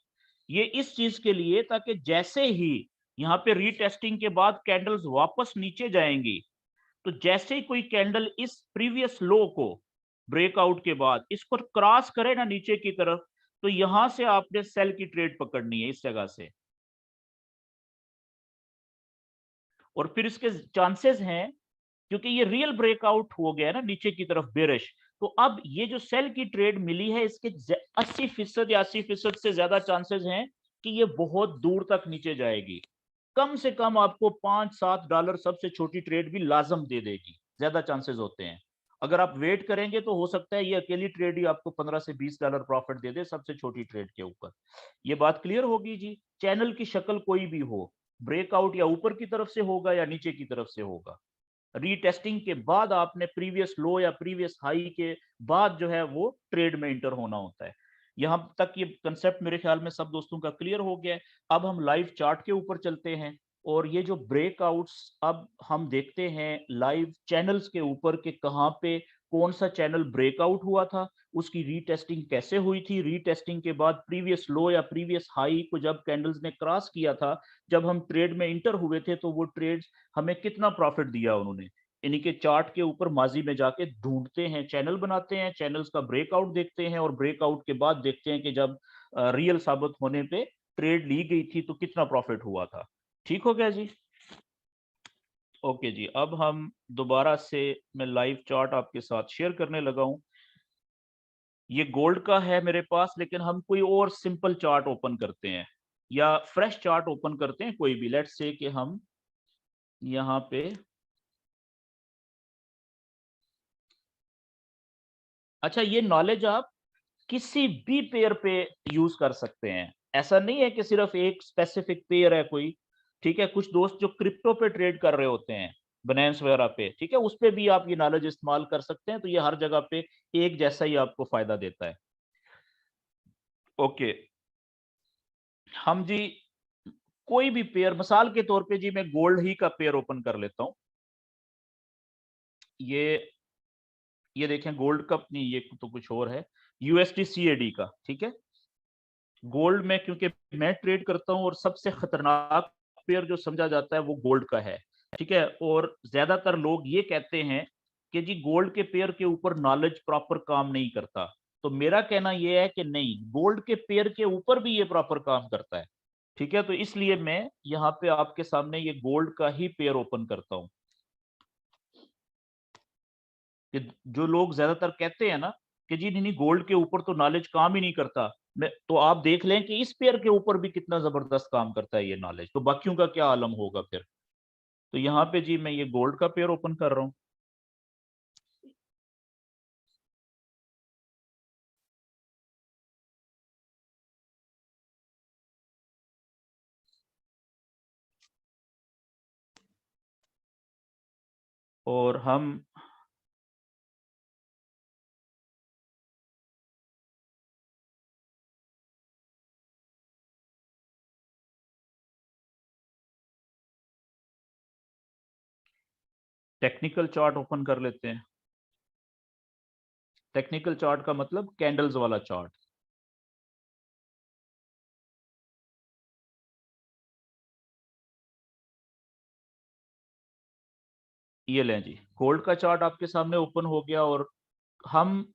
ये इस चीज के लिए ताकि जैसे ही यहाँ पे रीटेस्टिंग के बाद कैंडल्स वापस नीचे जाएंगी, तो जैसे ही कोई कैंडल इस प्रीवियस लो को ब्रेकआउट के बाद इसको क्रॉस करे ना नीचे की तरफ, तो यहां से आपने सेल की ट्रेड पकड़नी है इस जगह से। और फिर इसके चांसेस हैं, क्योंकि ये रियल ब्रेकआउट हो गया ना नीचे की तरफ बेरिश, तो अब ये जो सेल की ट्रेड मिली है इसके 80% या 80% से ज्यादा चांसेस हैं कि ये बहुत दूर तक नीचे जाएगी। कम से कम आपको 5-7 डॉलर सबसे छोटी ट्रेड भी लाजम दे देगी, ज्यादा चांसेस होते हैं। अगर आप वेट करेंगे तो हो सकता है ये अकेली ट्रेड ही आपको 15 से 20 डॉलर प्रॉफिट दे दे सबसे छोटी ट्रेड के ऊपर। ये बात क्लियर होगी जी। चैनल की शक्ल कोई भी हो, ब्रेकआउट या ऊपर की तरफ से होगा या नीचे की तरफ से होगा, रीटेस्टिंग के बाद आपने प्रीवियस लो या प्रीवियस हाई के बाद जो है वो ट्रेड में इंटर होना होता है। यहां तक ये कंसेप्ट मेरे ख्याल में सब दोस्तों का क्लियर हो गया है। अब हम लाइव चार्ट के ऊपर चलते हैं। और ये जो ब्रेकआउट्स अब हम देखते हैं लाइव चैनल्स के ऊपर के कहाँ पे कौन सा चैनल ब्रेकआउट हुआ था, उसकी रीटेस्टिंग कैसे हुई थी, रीटेस्टिंग के बाद प्रीवियस लो या प्रीवियस हाई को जब कैंडल्स ने क्रॉस किया था, जब हम ट्रेड में इंटर हुए थे, तो वो ट्रेड्स हमें कितना प्रॉफिट दिया उन्होंने। इन्हीं के चार्ट के ऊपर माजी में जाके ढूंढते हैं, चैनल बनाते हैं, चैनल्स का ब्रेकआउट देखते हैं, और ब्रेकआउट के बाद देखते हैं कि जब रियल साबित होने पे ट्रेड ली गई थी तो कितना प्रॉफिट हुआ था। ठीक हो गया जी। ओके जी, अब हम दोबारा से मैं लाइव चार्ट आपके साथ शेयर करने लगा हूं। ये गोल्ड का है मेरे पास, लेकिन हम कोई और सिंपल चार्ट ओपन करते हैं या फ्रेश चार्ट ओपन करते हैं, कोई भी। लेट्स से कि हम यहाँ पे, अच्छा ये नॉलेज आप किसी भी पेयर पे यूज कर सकते हैं, ऐसा नहीं है कि सिर्फ एक स्पेसिफिक पेयर है कोई। ठीक है, कुछ दोस्त जो क्रिप्टो पे ट्रेड कर रहे होते हैं, बनांस वगैरह पे, ठीक है, उस पे भी आप ये नॉलेज इस्तेमाल कर सकते हैं, तो ये हर जगह पे एक जैसा ही आपको फायदा देता है। ओके, हम जी कोई भी पेयर, मिसाल के तौर पे जी मैं गोल्ड ही का पेयर ओपन कर लेता हूं। ये देखें, गोल्ड का नहीं, ये तो कुछ और है, यूएसडी सीएडी का। ठीक है, गोल्ड में क्योंकि मैं ट्रेड करता हूं और सबसे खतरनाक पेयर जो समझा जाता है वो गोल्ड का है। ठीक है, और ज्यादातर लोग ये कहते हैं कि जी गोल्ड के पेयर के ऊपर नॉलेज प्रॉपर काम नहीं करता। तो मेरा कहना यह है कि नहीं, गोल्ड के पेयर के ऊपर भी ये प्रॉपर काम करता है। ठीक है, तो इसलिए मैं यहाँ पे आपके सामने ये गोल्ड का ही पेयर ओपन करता हूं। कि जो लोग ज्यादातर कहते हैं ना कि जी नहीं नहीं, गोल्ड के ऊपर तो नॉलेज काम ही नहीं करता, मैं तो आप देख लें कि इस पेयर के ऊपर भी कितना जबरदस्त काम करता है ये नॉलेज, तो बाकियों का क्या आलम होगा फिर। तो यहाँ पे जी मैं ये गोल्ड का पेयर ओपन कर रहा हूँ। और हम टेक्निकल चार्ट ओपन कर लेते हैं। टेक्निकल चार्ट का मतलब कैंडल्स वाला चार्ट। ये लें जी, गोल्ड का चार्ट आपके सामने ओपन हो गया। और हम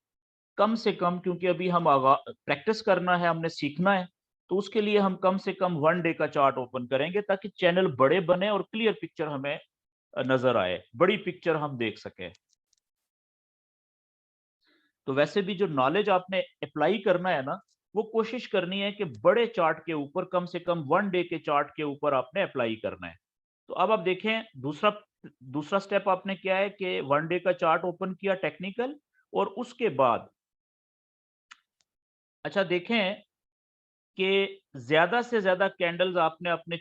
कम से कम, क्योंकि अभी हम प्रैक्टिस करना है, हमने सीखना है, तो उसके लिए हम कम से कम 1 डे का चार्ट ओपन करेंगे, ताकि चैनल बड़े बने और क्लियर पिक्चर हमें नजर आए, बड़ी पिक्चर हम देख सकें। तो वैसे भी जो नॉलेज आपने अप्लाई करना है ना, वो कोशिश करनी है कि बड़े चार्ट के ऊपर, कम से कम 1 डे के चार्ट के ऊपर आपने अप्लाई करना है। तो अब आप देखें, दूसरा दूसरा स्टेप आपने क्या है कि 1 डे का चार्ट ओपन किया टेक्निकल, और उसके बाद अच्छा देखें कि ज्यादा से ज्यादा कैंडल्स आपने अपने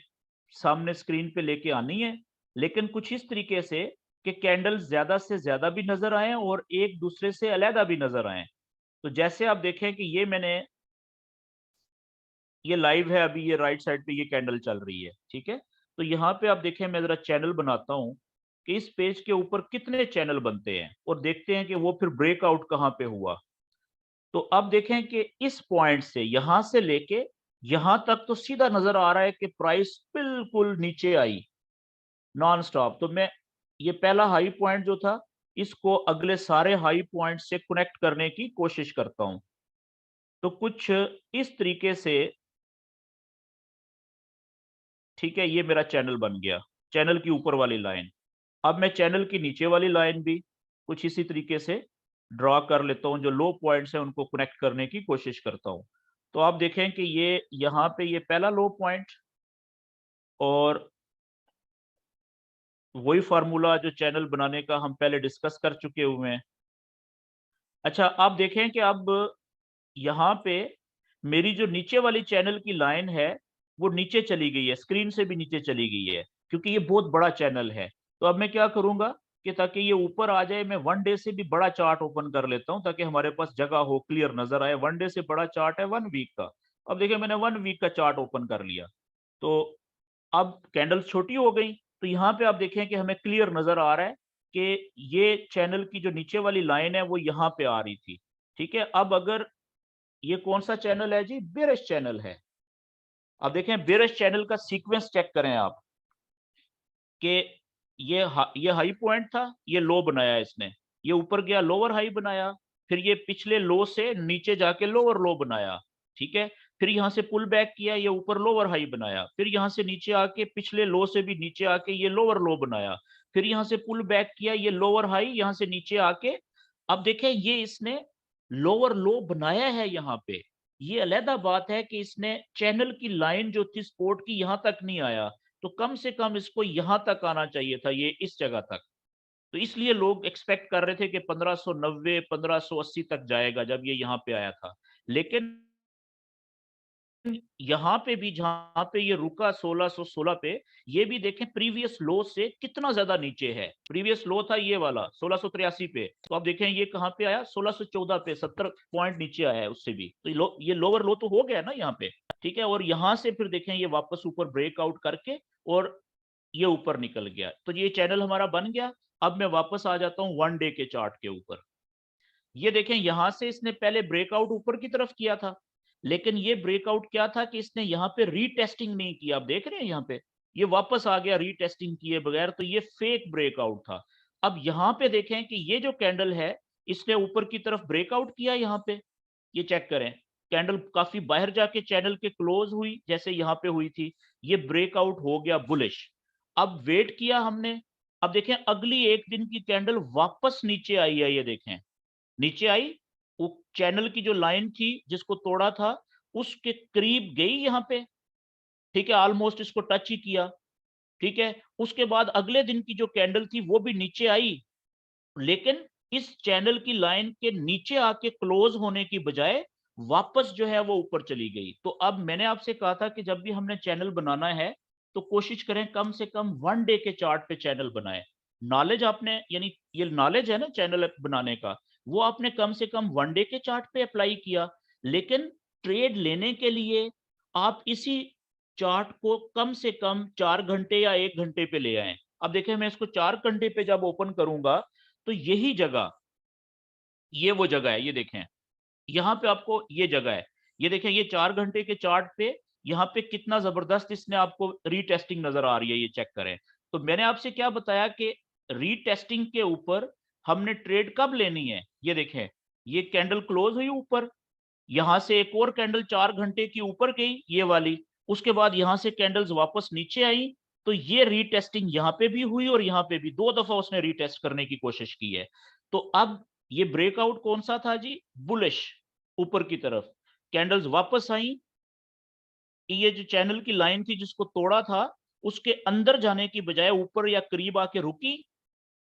सामने स्क्रीन पे लेके आनी है, लेकिन कुछ इस तरीके से कि कैंडल्स ज्यादा से ज्यादा भी नजर आए और एक दूसरे से अलहदा भी नजर आए। तो जैसे आप देखें कि ये मैंने, ये लाइव है अभी, ये राइट साइड पे ये कैंडल चल रही है। ठीक है, तो यहाँ पे आप देखें, मैं जरा चैनल बनाता हूँ कि इस पेज के ऊपर कितने चैनल बनते हैं, और देखते हैं कि वो फिर ब्रेकआउट कहाँ पे हुआ। तो अब देखें कि इस पॉइंट से, यहां से लेके यहां तक, तो सीधा नजर आ रहा है कि प्राइस बिल्कुल नीचे आई नॉन स्टॉप। तो मैं ये पहला हाई पॉइंट जो था, इसको अगले सारे हाई पॉइंट से कनेक्ट करने की कोशिश करता हूं। तो कुछ इस तरीके से, ठीक है, ये मेरा चैनल बन गया, चैनल की ऊपर वाली लाइन। अब मैं चैनल की नीचे वाली लाइन भी कुछ इसी तरीके से ड्रॉ कर लेता हूं, जो लो पॉइंट्स हैं उनको कनेक्ट करने की कोशिश करता हूं। तो आप देखें कि ये यहाँ पे ये पहला लो पॉइंट, और वही फार्मूला जो चैनल बनाने का हम पहले डिस्कस कर चुके हुए हैं। अच्छा, आप देखें कि अब यहाँ पे मेरी जो नीचे वाली चैनल की लाइन है, वो नीचे चली गई है, स्क्रीन से भी नीचे चली गई है, क्योंकि ये बहुत बड़ा चैनल है। तो अब मैं क्या करूंगा कि ताकि ये ऊपर आ जाए, मैं 1 डे से भी बड़ा चार्ट ओपन कर लेता हूं, ताकि हमारे पास जगह हो, क्लियर नजर आए। 1 डे से बड़ा चार्ट है 1 वीक का। अब देखिए, मैंने 1 वीक का चार्ट ओपन कर लिया। तो अब कैंडल छोटी हो गई, तो यहाँ पे आप देखें कि हमें क्लियर नजर आ रहा है कि ये चैनल की जो नीचे वाली लाइन है वो यहाँ पे आ रही थी। ठीक है, अब अगर ये कौन सा चैनल है जी? बेयरिश चैनल है। अब देखें बेयरिश चैनल का सीक्वेंस चेक करें आप कि ये हाई पॉइंट था, ये लो बनाया इसने, ये ऊपर गया लोअर हाई बनाया, फिर ये पिछले लो से नीचे जाके लोअर लो बनाया। ठीक है, फिर यहाँ से पुल बैक किया, ये ऊपर लोअर हाई बनाया, फिर यहाँ से नीचे आके पिछले लो से भी नीचे आके ये लोअर लो बनाया, फिर यहाँ से पुल बैक किया, ये लोअर हाई यहाँ से नीचे आके, अब देखें ये इसने लोअर लो बनाया है यहाँ पे। ये अलहदा बात है कि इसने चैनल की लाइन जो थी सपोर्ट की यहाँ तक नहीं आया, तो कम से कम इसको यहां तक आना चाहिए था, ये इस जगह तक। तो इसलिए लोग एक्सपेक्ट कर रहे थे कि 1590 1580 तक जाएगा जब ये यहाँ पे आया था। लेकिन यहाँ पे भी जहाँ पे ये रुका 1616 पे, ये भी देखें प्रीवियस लो से कितना ज्यादा नीचे है। प्रीवियस लो था ये वाला 1683 पे, तो आप देखें ये कहाँ पे आया 1614 पे, 70 पॉइंट नीचे आया है उससे भी। तो ये लोअर लो तो हो गया ना यहाँ पे। ठीक है, और यहाँ से फिर देखें ये वापस ऊपर ब्रेकआउट करके और ये ऊपर निकल गया, तो ये चैनल हमारा बन गया। अब मैं वापस आ जाता हूँ 1 डे के चार्ट के ऊपर। ये देखें यहां से इसने पहले ब्रेकआउट ऊपर की तरफ किया था, लेकिन ये ब्रेकआउट क्या था कि इसने यहाँ पे रीटेस्टिंग नहीं किया। आप देख रहे हैं यहाँ पे ये वापस आ गया रीटेस्टिंग किए बगैर, तो ये फेक ब्रेकआउट था। अब यहाँ पे देखें कि ये जो कैंडल है इसने ऊपर की तरफ ब्रेकआउट किया यहाँ पे, ये चेक करें, कैंडल काफी बाहर जाके चैनल के क्लोज हुई जैसे यहाँ पे हुई थी, ये ब्रेकआउट हो गया बुलिश। अब वेट किया हमने, अब देखें अगली एक दिन की कैंडल वापस नीचे आई है, ये देखें नीचे आई, वो चैनल की जो लाइन थी जिसको तोड़ा था उसके करीब गई यहाँ पे। ठीक है, ऑलमोस्ट इसको टच ही किया। ठीक है, उसके बाद अगले दिन की जो कैंडल थी वो भी नीचे आई, लेकिन इस चैनल की लाइन के नीचे आके क्लोज होने की बजाय वापस जो है वो ऊपर चली गई। तो अब मैंने आपसे कहा था कि जब भी हमने चैनल बनाना है तो कोशिश करें कम से कम 1 डे के चार्ट पे चैनल बनाएं। नॉलेज आपने, यानी ये नॉलेज है ना चैनल बनाने का, वो आपने कम से कम 1 डे के चार्ट पे अप्लाई किया, लेकिन ट्रेड लेने के लिए आप इसी चार्ट को कम से कम 4 घंटे या 1 घंटे पे ले आए। अब देखें मैं इसको 4 घंटे पे जब ओपन करूंगा तो यही जगह, ये वो जगह है, ये देखें यहाँ पे आपको ये जगह है, ये देखें ये 4 घंटे के चार्ट पे यहाँ पे कितना जबरदस्त इसने आपको रीटेस्टिंग नजर आ रही है, ये चेक करें। तो मैंने आपसे क्या बताया कि रीटेस्टिंग के ऊपर हमने ट्रेड कब लेनी है, ये देखें ये कैंडल क्लोज हुई ऊपर, यहां से एक और कैंडल 4 घंटे की ऊपर गई ये वाली, उसके बाद यहां से कैंडल्स वापस नीचे आई, तो ये रीटेस्टिंग यहाँ पे भी हुई और यहाँ पे भी 2 दफा उसने रीटेस्ट करने की कोशिश की है। तो अब ये ब्रेकआउट कौन सा था जी? बुलिश, ऊपर की तरफ कैंडल्स वापस आई, ये जो चैनल की लाइन थी जिसको तोड़ा था उसके अंदर जाने की बजाय ऊपर या करीब आके रुकी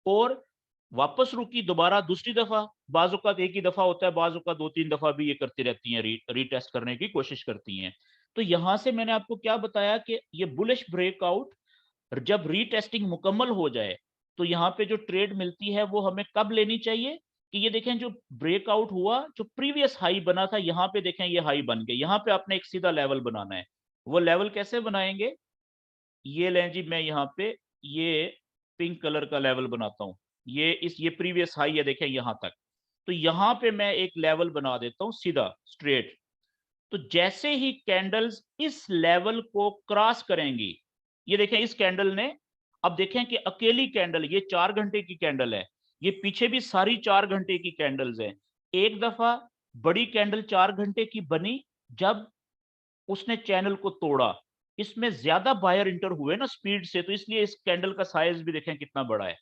और वापस रुकी दोबारा दूसरी दफा। बाजू का एक ही दफा होता है, बाजू का 2-3 दफा भी ये करती रहती हैं, रीटेस्ट करने की कोशिश करती हैं। तो यहां से मैंने आपको क्या बताया कि ये बुलिश ब्रेकआउट जब रीटेस्टिंग मुकम्मल हो जाए तो यहाँ पे जो ट्रेड मिलती है वो हमें कब लेनी चाहिए कि ये देखें जो ब्रेकआउट हुआ, जो प्रीवियस हाई बना था यहाँ पे देखें ये हाई बन गया, यहाँ पे आपने एक सीधा लेवल बनाना है। वो लेवल कैसे बनाएंगे? ये लें जी, मैं यहाँ पे ये पिंक कलर का लेवल बनाता हूँ, ये प्रीवियस हाई है देखें यहाँ तक, तो यहाँ पे मैं एक लेवल बना देता हूँ सीधा स्ट्रेट। तो जैसे ही कैंडल्स इस लेवल को क्रॉस करेंगी, ये देखें इस कैंडल ने, अब देखें कि अकेली कैंडल, ये 4 घंटे की कैंडल है, ये पीछे भी सारी 4 घंटे की कैंडल्स हैं। एक दफा बड़ी कैंडल 4 घंटे की बनी जब उसने चैनल को तोड़ा, इसमें ज्यादा बायर इंटर हुए ना स्पीड से, तो इसलिए इस कैंडल का साइज भी देखें कितना बड़ा है।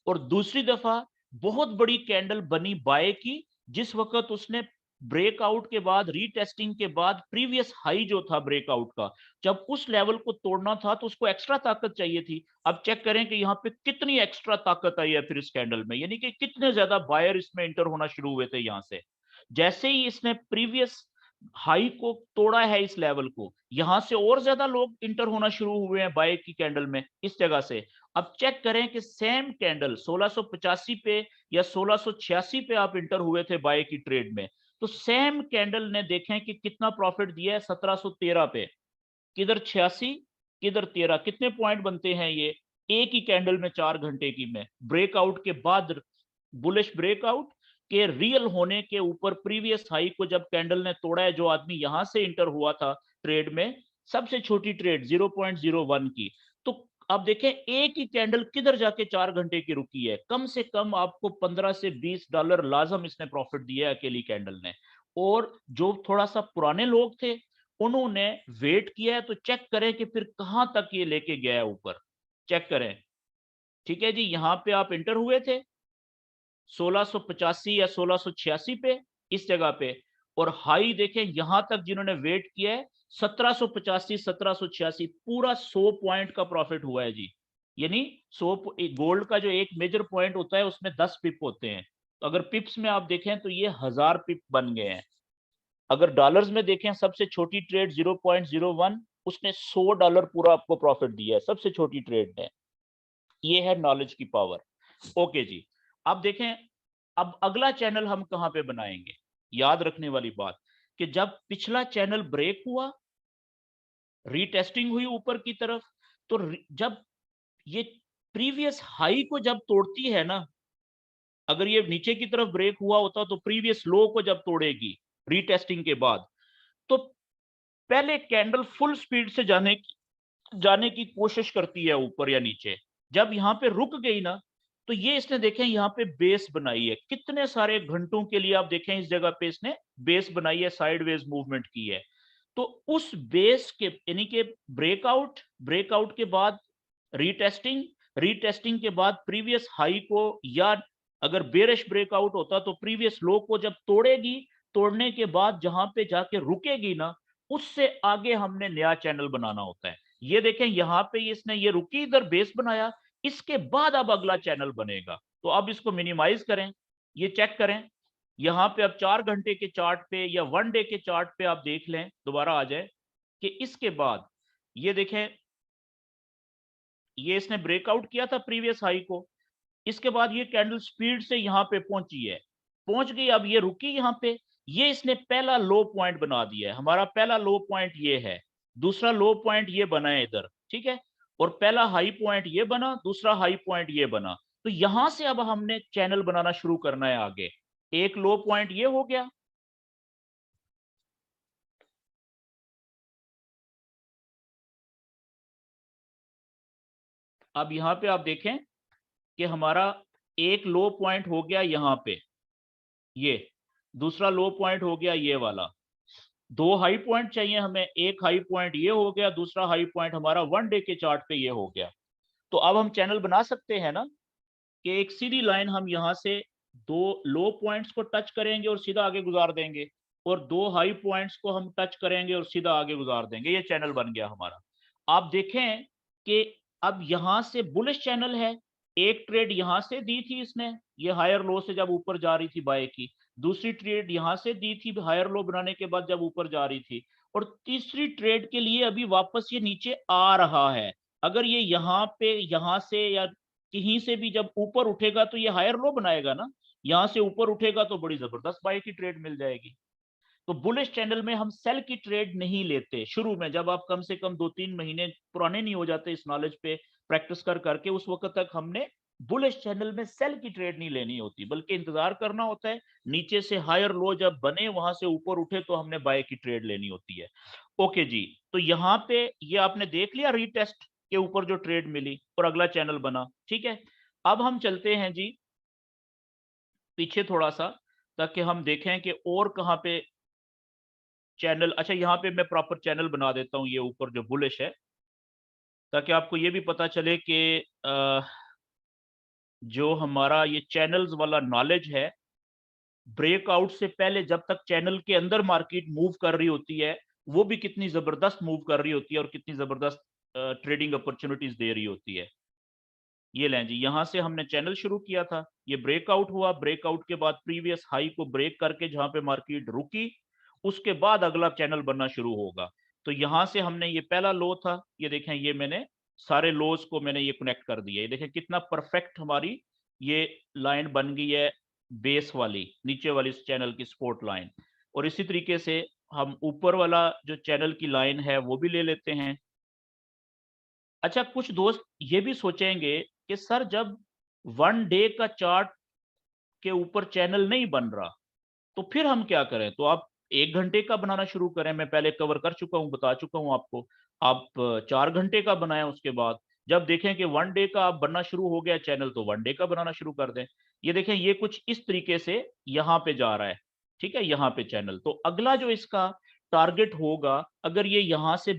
और दूसरी दफा बहुत बड़ी कैंडल बनी बाय की, जिस वक्त उसने ब्रेकआउट के बाद, रीटेस्टिंग के बाद प्रीवियस हाई जो था ब्रेकआउट का, जब उस लेवल को तोड़ना था तो उसको एक्स्ट्रा ताकत चाहिए थी। अब चेक करें कि यहाँ पे कितनी एक्स्ट्रा ताकत आई है फिर इस कैंडल में, यानी कि कितने ज्यादा बायर इसमें इंटर होना शुरू हुए थे यहाँ से। जैसे ही इसने प्रीवियस हाई को तोड़ा है इस लेवल को, यहां से और ज्यादा लोग इंटर होना शुरू हुए हैं बाय की कैंडल में इस जगह से। अब चेक करें कि सेम कैंडल 1685 पे या 1686 पे आप इंटर हुए थे बाय की ट्रेड में, तो सेम कैंडल ने देखें कि कितना प्रॉफिट दिया है 1713 पे, किधर 86, किधर 13, कितने पॉइंट बनते हैं ये एक ही कैंडल में 4 घंटे की में। ब्रेकआउट के बाद बुलिश ब्रेकआउट के रियल होने के ऊपर प्रीवियस हाई को जब कैंडल ने तोड़ा है, जो आदमी यहां से इंटर हुआ था ट्रेड में, सबसे छोटी ट्रेड 0.01 की, तो आप देखें एक ही कैंडल किधर जाके 4 घंटे की रुकी है। कम से कम आपको 15 से 20 डॉलर लाजम इसने प्रॉफिट दिया है अकेली कैंडल ने। और जो थोड़ा सा पुराने लोग थे उन्होंने वेट किया है, तो चेक करें कि फिर कहां तक ये लेके गया है ऊपर, चेक करें। ठीक है जी, यहां पे आप इंटर हुए थे 1685 या 1686 पे, इस जगह पे, और हाई देखें यहां तक जिन्होंने वेट किया है 1785 1786, पूरा 100 पॉइंट का प्रॉफिट हुआ है जी। यानी 100 गोल्ड का जो एक मेजर पॉइंट होता है उसमें 10 पिप होते हैं, तो अगर पिप्स में आप देखें तो ये 1000 पिप बन गए हैं। अगर डॉलर्स में देखें सबसे छोटी ट्रेड 0.01, उसने $100 पूरा आपको प्रॉफिट दिया है सबसे छोटी ट्रेड ने। ये है नॉलेज की पावर। ओके जी, अब देखें अब अगला चैनल हम कहां पे बनाएंगे। याद रखने वाली बात कि जब पिछला चैनल ब्रेक हुआ, रीटेस्टिंग हुई ऊपर की तरफ, तो जब ये प्रीवियस हाई को जब तोड़ती है ना, अगर ये नीचे की तरफ ब्रेक हुआ होता तो प्रीवियस लो को जब तोड़ेगी रीटेस्टिंग के बाद, तो पहले कैंडल फुल स्पीड से जाने की कोशिश करती है ऊपर या नीचे। जब यहाँ पे रुक गई ना, तो ये इसने देखें यहाँ पे बेस बनाई है, कितने सारे घंटों के लिए आप देखें इस जगह पे इसने बेस बनाई है, साइडवेज मूवमेंट की है। तो उस बेस के यानी कि ब्रेकआउट, ब्रेकआउट के बाद रीटेस्टिंग, रीटेस्टिंग के बाद प्रीवियस हाई को, या अगर बेरिश ब्रेकआउट होता तो प्रीवियस लो को जब तोड़ेगी, तोड़ने के बाद जहां पे जाके रुकेगी ना, उससे आगे हमने नया चैनल बनाना होता है। ये देखें यहाँ पे इसने ये रुकी, इधर बेस बनाया, इसके बाद अब अगला चैनल बनेगा। तो अब इसको मिनिमाइज करें, ये चेक करें, यहाँ पे अब 4 घंटे के चार्ट पे या 1 डे के चार्ट पे आप देख लें, दोबारा आ जाए कि इसके बाद ये देखें, ये इसने ब्रेकआउट किया था प्रीवियस हाई को, इसके बाद ये कैंडल स्पीड से यहाँ पे पहुंची है, पहुंच गई, अब ये रुकी यहाँ पे, ये इसने पहला लो पॉइंट बना दिया है। हमारा पहला लो पॉइंट ये है, दूसरा लो पॉइंट ये बना है इधर, ठीक है, और पहला हाई पॉइंट ये बना, दूसरा हाई पॉइंट ये बना। तो यहां से अब हमने चैनल बनाना शुरू करना है आगे। एक लो पॉइंट ये हो गया, अब यहां पे आप देखें कि हमारा एक लो पॉइंट हो गया यहाँ पे, ये दूसरा लो पॉइंट हो गया ये वाला, दो हाई पॉइंट चाहिए हमें, एक हाई पॉइंट ये हो गया, दूसरा हाई पॉइंट हमारा 1 डे के चार्ट पे ये हो गया। तो अब हम चैनल बना सकते हैं ना, कि एक सीधी लाइन हम यहाँ से दो लो पॉइंट्स को टच करेंगे और सीधा आगे गुजार देंगे, और दो हाई पॉइंट्स को हम टच करेंगे और सीधा आगे गुजार देंगे, ये चैनल बन गया हमारा। आप देखें कि अब यहां से बुलिश चैनल है, एक ट्रेड यहां से दी थी इसने, ये हायर लो से जब ऊपर जा रही थी बाय की, दूसरी ट्रेड यहां से दी थी हायर लो बनाने के बाद जब ऊपर जा रही थी, और तीसरी ट्रेड के लिए अभी वापस ये नीचे आ रहा है। अगर ये यहाँ पे यहां से या कहीं से भी जब ऊपर उठेगा तो ये हायर लो बनाएगा ना, यहां से ऊपर उठेगा तो बड़ी जबरदस्त बाय की ट्रेड मिल जाएगी। तो बुलिश चैनल में हम सेल की ट्रेड नहीं लेते शुरू में, जब आप कम से कम 2-3 महीने पुराने नहीं हो जाते इस नॉलेज पे प्रैक्टिस कर करके, उस वक्त तक हमने बुलिश चैनल में सेल की ट्रेड नहीं लेनी होती, बल्कि इंतजार करना होता है नीचे से हायर लो जब बने वहां से ऊपर उठे तो हमने बाय की ट्रेड लेनी होती है। ओके जी, तो यहाँ पे ये आपने देख लिया रीटेस्ट के ऊपर जो ट्रेड मिली और अगला चैनल बना, ठीक है। अब हम चलते हैं जी पीछे थोड़ा सा, ताकि हम देखें कि और कहाँ पे चैनल, अच्छा यहाँ पे मैं प्रॉपर चैनल बना देता हूँ ये ऊपर जो बुलिश है, ताकि आपको ये भी पता चले कि जो हमारा ये चैनल्स वाला नॉलेज है, ब्रेकआउट से पहले जब तक चैनल के अंदर मार्केट मूव कर रही होती है, वो भी कितनी जबरदस्त मूव कर रही होती है और कितनी जबरदस्त ट्रेडिंग अपॉर्चुनिटीज दे रही होती है। ये लें जी, यहां से हमने चैनल शुरू किया था, ये ब्रेकआउट हुआ, ब्रेकआउट के बाद प्रीवियस हाई को ब्रेक करके जहां पे मार्केट रुकी, उसके बाद अगला चैनल बनना शुरू होगा। तो यहां से हमने ये पहला लो था, ये देखें, ये मैंने सारे लोज को मैंने ये कनेक्ट कर दिया, ये देखें कितना परफेक्ट हमारी ये लाइन बन गई है, बेस वाली नीचे वाली इस चैनल की सपोर्ट लाइन। और इसी तरीके से हम ऊपर वाला जो चैनल की लाइन है वो भी ले लेते हैं, अच्छा, कुछ दोस्त ये भी सोचेंगे कि सर जब 1 डे का चार्ट के ऊपर चैनल नहीं बन रहा तो फिर हम क्या करें? तो आप 1 घंटे का बनाना शुरू करें, मैं पहले कवर कर चुका हूँ, बता चुका हूँ आपको। आप 4 घंटे का बनाएँ उसके बाद। जब देखें कि 1 डे का अब बनना शुरू हो गया चैनल तो 1 डे का बनाना शुरू कर दें। ये देखें ये कुछ इस तरीके से यहाँ पे जा रहा है, ठीक है? यहाँ पे चैनल। तो अगला जो इसका टारगेट होगा, अगर ये यहाँ से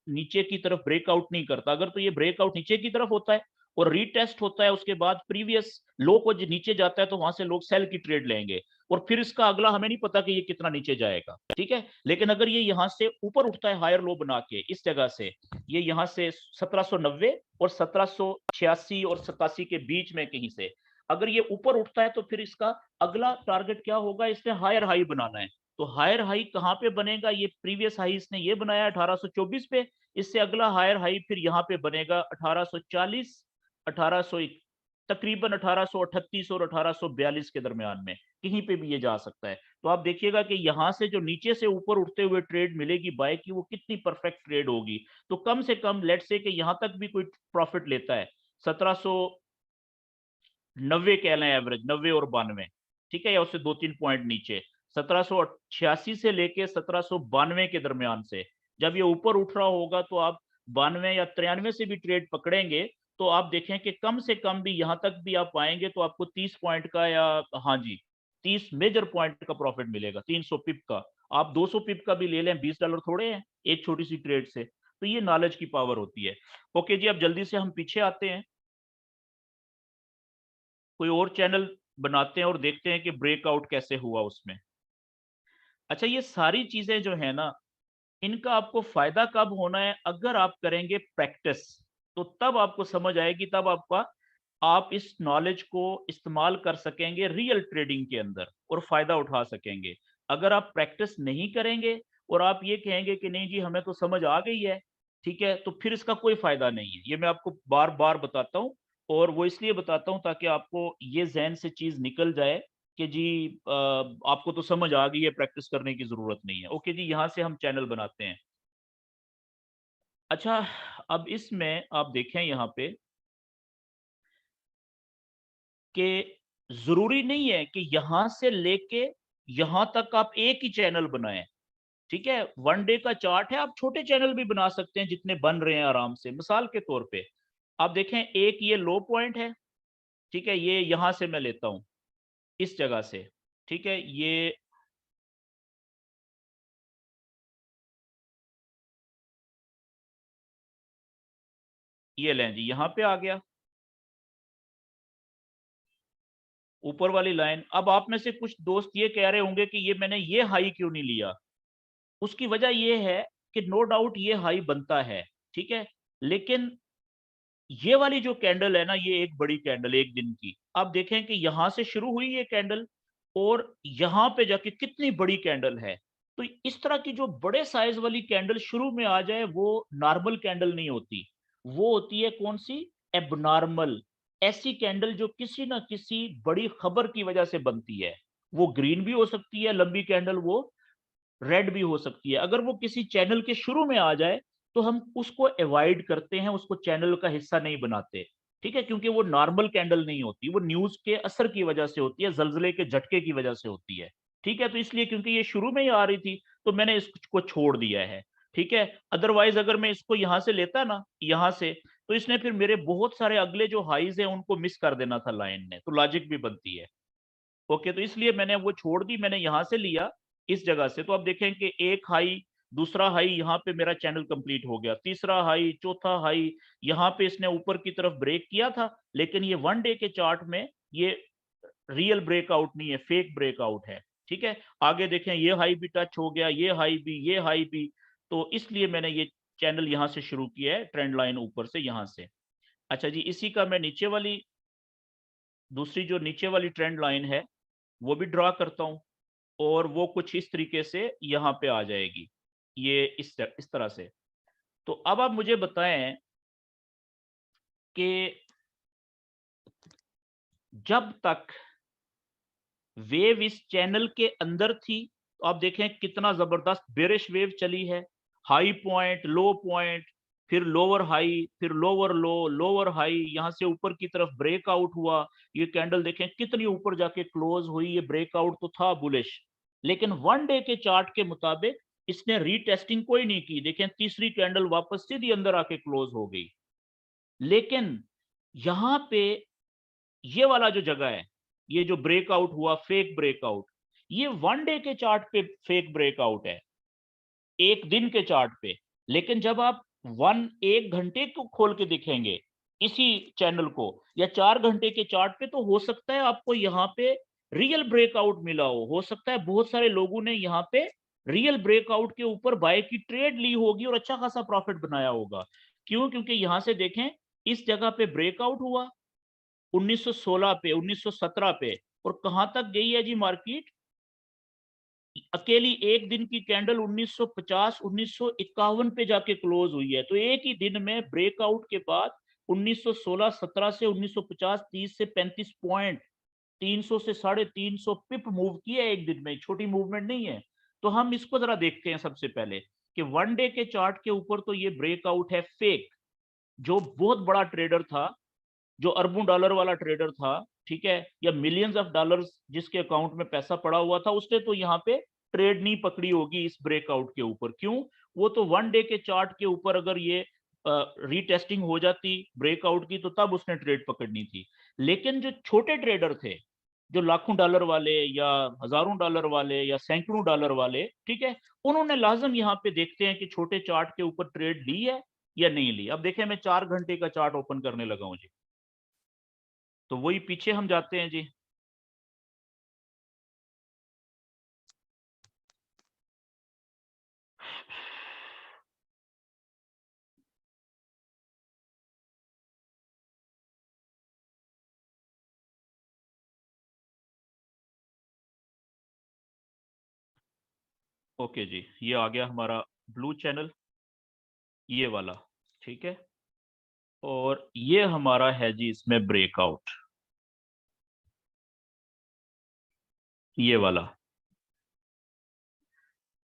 नीचे की तरफ ब्रेकआउट नहीं करता, अगर तो ये ब्रेकआउट नीचे की तरफ होता है और रीटेस्ट होता है, उसके बाद प्रीवियस लो को नीचे जाता है तो वहां से लोग सेल की ट्रेड लेंगे और फिर इसका अगला हमें नहीं पता कि ये कितना नीचे जाएगा, ठीक है? लेकिन अगर ये यहाँ से ऊपर उठता है हायर लो बना के इस जगह से, ये यहाँ से 1790 और 1786 और 87 के बीच में कहीं से अगर ये ऊपर उठता है तो फिर इसका अगला टारगेट क्या होगा? इसने हायर हाई बनाना है। तो हायर हाई कहाँ पे बनेगा? ये प्रीवियस हाई इसने ये बनाया 1824 पे, इससे अगला हायर हाई फिर यहाँ पे बनेगा 1840, 1800 तकरीबन 1838 और 1842 के दरमियान में कहीं पे भी ये जा सकता है। तो आप देखिएगा कि यहाँ से जो नीचे से ऊपर उठते हुए ट्रेड मिलेगी बाय की, वो कितनी परफेक्ट ट्रेड होगी। तो कम से कम लेट्स से कि यहाँ तक भी कोई प्रॉफिट लेता है 1790 कह लें एवरेज, 90 और 92, ठीक है? या उससे 2-3 पॉइंट नीचे 1786 से लेके 1792 के दरमियान से जब ये ऊपर उठ रहा होगा तो आप 92 या 93 से भी ट्रेड पकड़ेंगे तो आप देखें कि कम से कम भी यहाँ तक भी आप पाएंगे तो आपको 30 पॉइंट का या हाँ जी 30 मेजर पॉइंट का प्रॉफिट मिलेगा, 300 पिप का। आप 200 पिप का भी ले लें, $20 थोड़े हैं एक छोटी सी ट्रेड से। तो ये नॉलेज की पावर होती है। ओके जी, अब जल्दी से हम पीछे आते हैं, कोई और चैनल बनाते हैं और देखते हैं कि ब्रेकआउट कैसे हुआ उसमें। अच्छा, ये सारी चीजें जो है ना, इनका आपको फायदा कब होना है? अगर आप करेंगे प्रैक्टिस, तो तब आपको समझ आएगी, तब आपका आप इस नॉलेज को इस्तेमाल कर सकेंगे रियल ट्रेडिंग के अंदर और फायदा उठा सकेंगे। अगर आप प्रैक्टिस नहीं करेंगे और आप ये कहेंगे कि नहीं जी हमें तो समझ आ गई है, ठीक है, तो फिर इसका कोई फायदा नहीं है। ये मैं आपको बार बार बताता हूँ और वो इसलिए बताता हूँ ताकि आपको ये जहन से चीज निकल जाए कि जी आपको तो समझ आ गई है, प्रैक्टिस करने की जरूरत नहीं है। ओके जी, यहाँ से हम चैनल बनाते हैं। अच्छा, अब इसमें आप देखें यहाँ पे कि जरूरी नहीं है कि यहां से लेके यहां तक आप एक ही चैनल बनाएं, ठीक है? 1 डे का चार्ट है, आप छोटे चैनल भी बना सकते हैं जितने बन रहे हैं आराम से। मिसाल के तौर पे आप देखें एक ये लो पॉइंट है, ठीक है, ये यहां से मैं लेता हूं इस जगह से, ठीक है, ये लें जी, यहां पे आ गया ऊपर वाली लाइन। अब आप में से कुछ दोस्त ये कह रहे होंगे कि ये मैंने ये हाई क्यों नहीं लिया? उसकी वजह ये है कि नो डाउट ये हाई बनता है, ठीक है, लेकिन ये वाली जो कैंडल है ना, ये एक बड़ी कैंडल एक दिन की, आप देखें कि यहां से शुरू हुई ये कैंडल और यहां पे जाके कितनी बड़ी कैंडल है। तो इस तरह की जो बड़े साइज वाली कैंडल शुरू में आ जाए वो नॉर्मल कैंडल नहीं होती, वो होती है कौन सी? एबनॉर्मल। ऐसी कैंडल जो किसी ना किसी बड़ी खबर की वजह से बनती है। वो ग्रीन भी हो सकती है लंबी कैंडल, वो रेड भी हो सकती है। अगर वो किसी चैनल के शुरू में आ जाए तो हम उसको अवॉइड करते हैं, उसको चैनल का हिस्सा नहीं बनाते, ठीक है, क्योंकि वो नॉर्मल कैंडल नहीं होती, वो न्यूज के असर की वजह से होती है, जलजले के झटके की वजह से होती है, ठीक है। तो इसलिए क्योंकि ये शुरू में ही आ रही थी तो मैंने इसको छोड़ दिया है, ठीक है। अदरवाइज अगर मैं इसको यहां से लेता ना, यहां से, तो इसने फिर मेरे बहुत सारे अगले जो हाईज है उनको मिस कर देना था लाइन ने, तो लॉजिक भी बनती है। ओके, तो इसलिए मैंने वो छोड़ दी, मैंने यहां से लिया इस जगह से। तो अब देखें कि एक हाई, दूसरा हाई, यहाँ पे मेरा चैनल कंप्लीट हो गया, तीसरा हाई, चौथा हाई, यहाँ पे इसने ऊपर की तरफ ब्रेक किया था, लेकिन ये 1 डे के चार्ट में ये रियल ब्रेकआउट नहीं है, फेक ब्रेकआउट है, ठीक है। आगे देखें ये हाई भी टच हो गया, ये हाई भी, ये हाई भी। तो इसलिए मैंने ये चैनल यहाँ से शुरू किया है, ट्रेंड लाइन ऊपर से यहाँ से। अच्छा जी, इसी का मैं नीचे वाली, दूसरी जो नीचे वाली ट्रेंड लाइन है वो भी ड्रा करता हूं और वो कुछ इस तरीके से यहाँ पे आ जाएगी, ये इस तरह से। तो अब आप मुझे बताएं कि जब तक वेव इस चैनल के अंदर थी तो आप देखें कितना जबरदस्त बेरिश वेव चली है, हाई पॉइंट, लो पॉइंट, फिर लोअर हाई, फिर लोअर लो, लोअर हाई, यहां से ऊपर की तरफ ब्रेकआउट हुआ। ये कैंडल देखें कितनी ऊपर जाके क्लोज हुई। ये ब्रेकआउट तो था बुलिश, लेकिन वन डे के चार्ट के मुताबिक इसने रीटेस्टिंग कोई नहीं की। देखें तीसरी कैंडल वापस सीधी अंदर आके क्लोज हो गई। लेकिन यहां पे ये वाला जो जगह है, ये जो ब्रेकआउट हुआ फेक ब्रेकआउट, ये वन डे के चार्ट पे फेक ब्रेकआउट है, एक दिन के चार्ट पे। लेकिन जब आप एक घंटे को खोल के दिखेंगे इसी चैनल को, या 4 घंटे के चार्ट पे, तो हो सकता है आपको यहाँ पे रियल ब्रेकआउट मिला हो सकता है बहुत सारे लोगों ने यहाँ पे रियल ब्रेकआउट के ऊपर बाय की ट्रेड ली होगी और अच्छा खासा प्रॉफिट बनाया होगा। क्यों? क्योंकि यहां से देखें इस जगह पे ब्रेकआउट हुआ 1916 पे, 1917 पे, और कहां तक गई है जी मार्केट? अकेली एक दिन की कैंडल 1950 1951 पे जाके क्लोज हुई है। तो एक ही दिन में ब्रेकआउट के बाद 1916 17 से 1950 30 से 35 पॉइंट, 300 से 350 पिप मूव किया एक दिन में, छोटी मूवमेंट नहीं है। तो हम इसको जरा देखते हैं सबसे पहले कि वन डे के चार्ट के ऊपर तो ये ब्रेकआउट है फेक। जो बहुत बड़ा ट्रेडर था, जो अरबों डॉलर वाला ट्रेडर था, ठीक है, या मिलियंस ऑफ डॉलर्स जिसके अकाउंट में पैसा पड़ा हुआ था, उसने तो यहाँ पे ट्रेड नहीं पकड़ी होगी इस ब्रेकआउट के ऊपर। क्यों? वो तो वन डे के चार्ट के ऊपर अगर ये रीटेस्टिंग हो जाती ब्रेकआउट की, तो तब उसने ट्रेड पकड़नी थी। लेकिन जो छोटे ट्रेडर थे, जो लाखों डॉलर वाले या हजारों डॉलर वाले या सैकड़ों डॉलर वाले, ठीक है, उन्होंने लाजम यहाँ पे देखते हैं कि छोटे चार्ट के ऊपर ट्रेड ली है या नहीं ली। अब देखें मैं 4 घंटे का चार्ट ओपन करने लगा हूं जी, तो वही पीछे हम जाते हैं जी। ओके जी, ये आ गया हमारा ब्लू चैनल, ये वाला, ठीक है। और ये हमारा है जी इसमें ब्रेकआउट, ये वाला।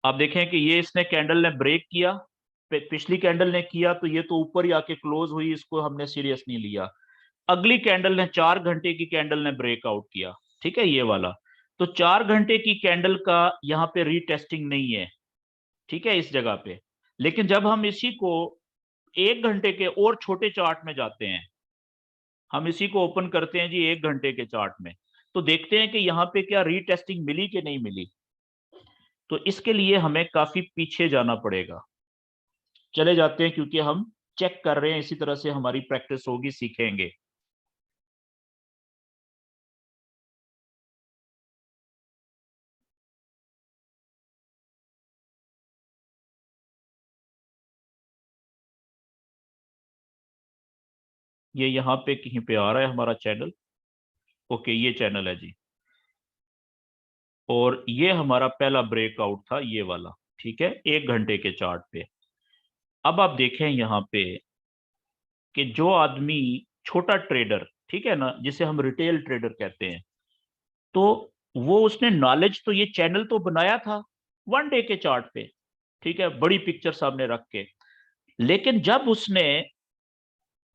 आप देखें कि ये इसने कैंडल ने ब्रेक किया, पिछली कैंडल ने किया, तो ये तो ऊपर ही आके क्लोज हुई, इसको हमने सीरियस नहीं लिया। अगली कैंडल ने 4 घंटे की कैंडल ने ब्रेकआउट किया, ठीक है, ये वाला। तो 4 घंटे की कैंडल का यहाँ पे रीटेस्टिंग नहीं है, ठीक है, इस जगह पे। लेकिन जब हम इसी को 1 घंटे के और छोटे चार्ट में जाते हैं, हम इसी को ओपन करते हैं जी 1 घंटे के चार्ट में, तो देखते हैं कि यहाँ पे क्या रीटेस्टिंग मिली कि नहीं मिली। तो इसके लिए हमें काफी पीछे जाना पड़ेगा। चले जाते हैं, क्योंकि हम चेक कर रहे हैं, इसी तरह से हमारी प्रैक्टिस होगी, सीखेंगे। ये यहाँ पे कहीं पे आ रहा है हमारा चैनल। ओके, ये चैनल है जी, और ये हमारा पहला ब्रेकआउट था, ये वाला, ठीक है, 1 घंटे के चार्ट पे। अब आप देखें यहाँ पे कि जो आदमी छोटा ट्रेडर, ठीक है ना, जिसे हम रिटेल ट्रेडर कहते हैं, तो वो उसने नॉलेज तो ये चैनल तो बनाया था वन डे के चार्ट पे, ठीक है, बड़ी पिक्चर सामने रख के। लेकिन जब उसने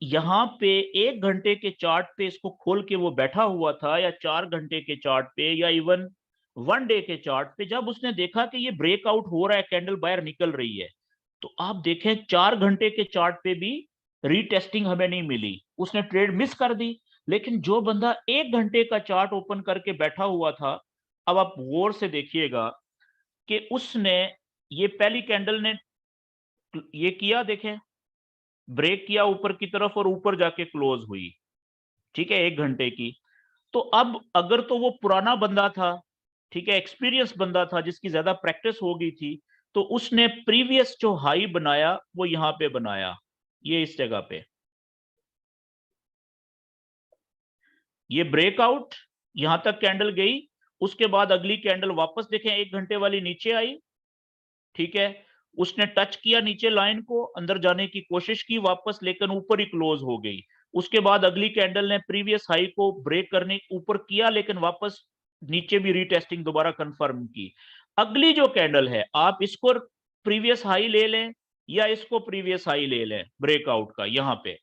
यहाँ पे 1 घंटे के चार्ट पे इसको खोल के वो बैठा हुआ था, या 4 घंटे के चार्ट पे, या इवन वन डे के चार्ट पे, जब उसने देखा कि ये ब्रेकआउट हो रहा है, कैंडल बाहर निकल रही है, तो आप देखें 4 घंटे के चार्ट पे भी रीटेस्टिंग हमें नहीं मिली, उसने ट्रेड मिस कर दी। लेकिन जो बंदा 1 घंटे का चार्ट ओपन करके बैठा हुआ था, अब आप गौर से देखिएगा कि उसने, ये पहली कैंडल ने ये किया, देखें, ब्रेक किया ऊपर की तरफ और ऊपर जाके क्लोज हुई, ठीक है, 1 घंटे की। तो अब अगर तो वो पुराना बंदा था, ठीक है, एक्सपीरियंस बंदा था, जिसकी ज्यादा प्रैक्टिस हो गई थी, तो उसने प्रीवियस जो हाई बनाया वो यहां पे बनाया, ये इस जगह पे, ये ब्रेकआउट, यहां तक कैंडल गई। उसके बाद अगली कैंडल वापस देखें 1 घंटे वाली नीचे आई, ठीक है, उसने टच किया नीचे लाइन को, अंदर जाने की कोशिश की वापस, लेकिन ऊपर ही क्लोज हो गई। उसके बाद अगली कैंडल ने प्रीवियस हाई को ब्रेक करने ऊपर किया, लेकिन वापस नीचे भी रीटेस्टिंग दोबारा कंफर्म की। अगली जो कैंडल है, आप इसको प्रीवियस हाई ले लें या इसको प्रीवियस हाई ले लें ब्रेकआउट का। यहां पे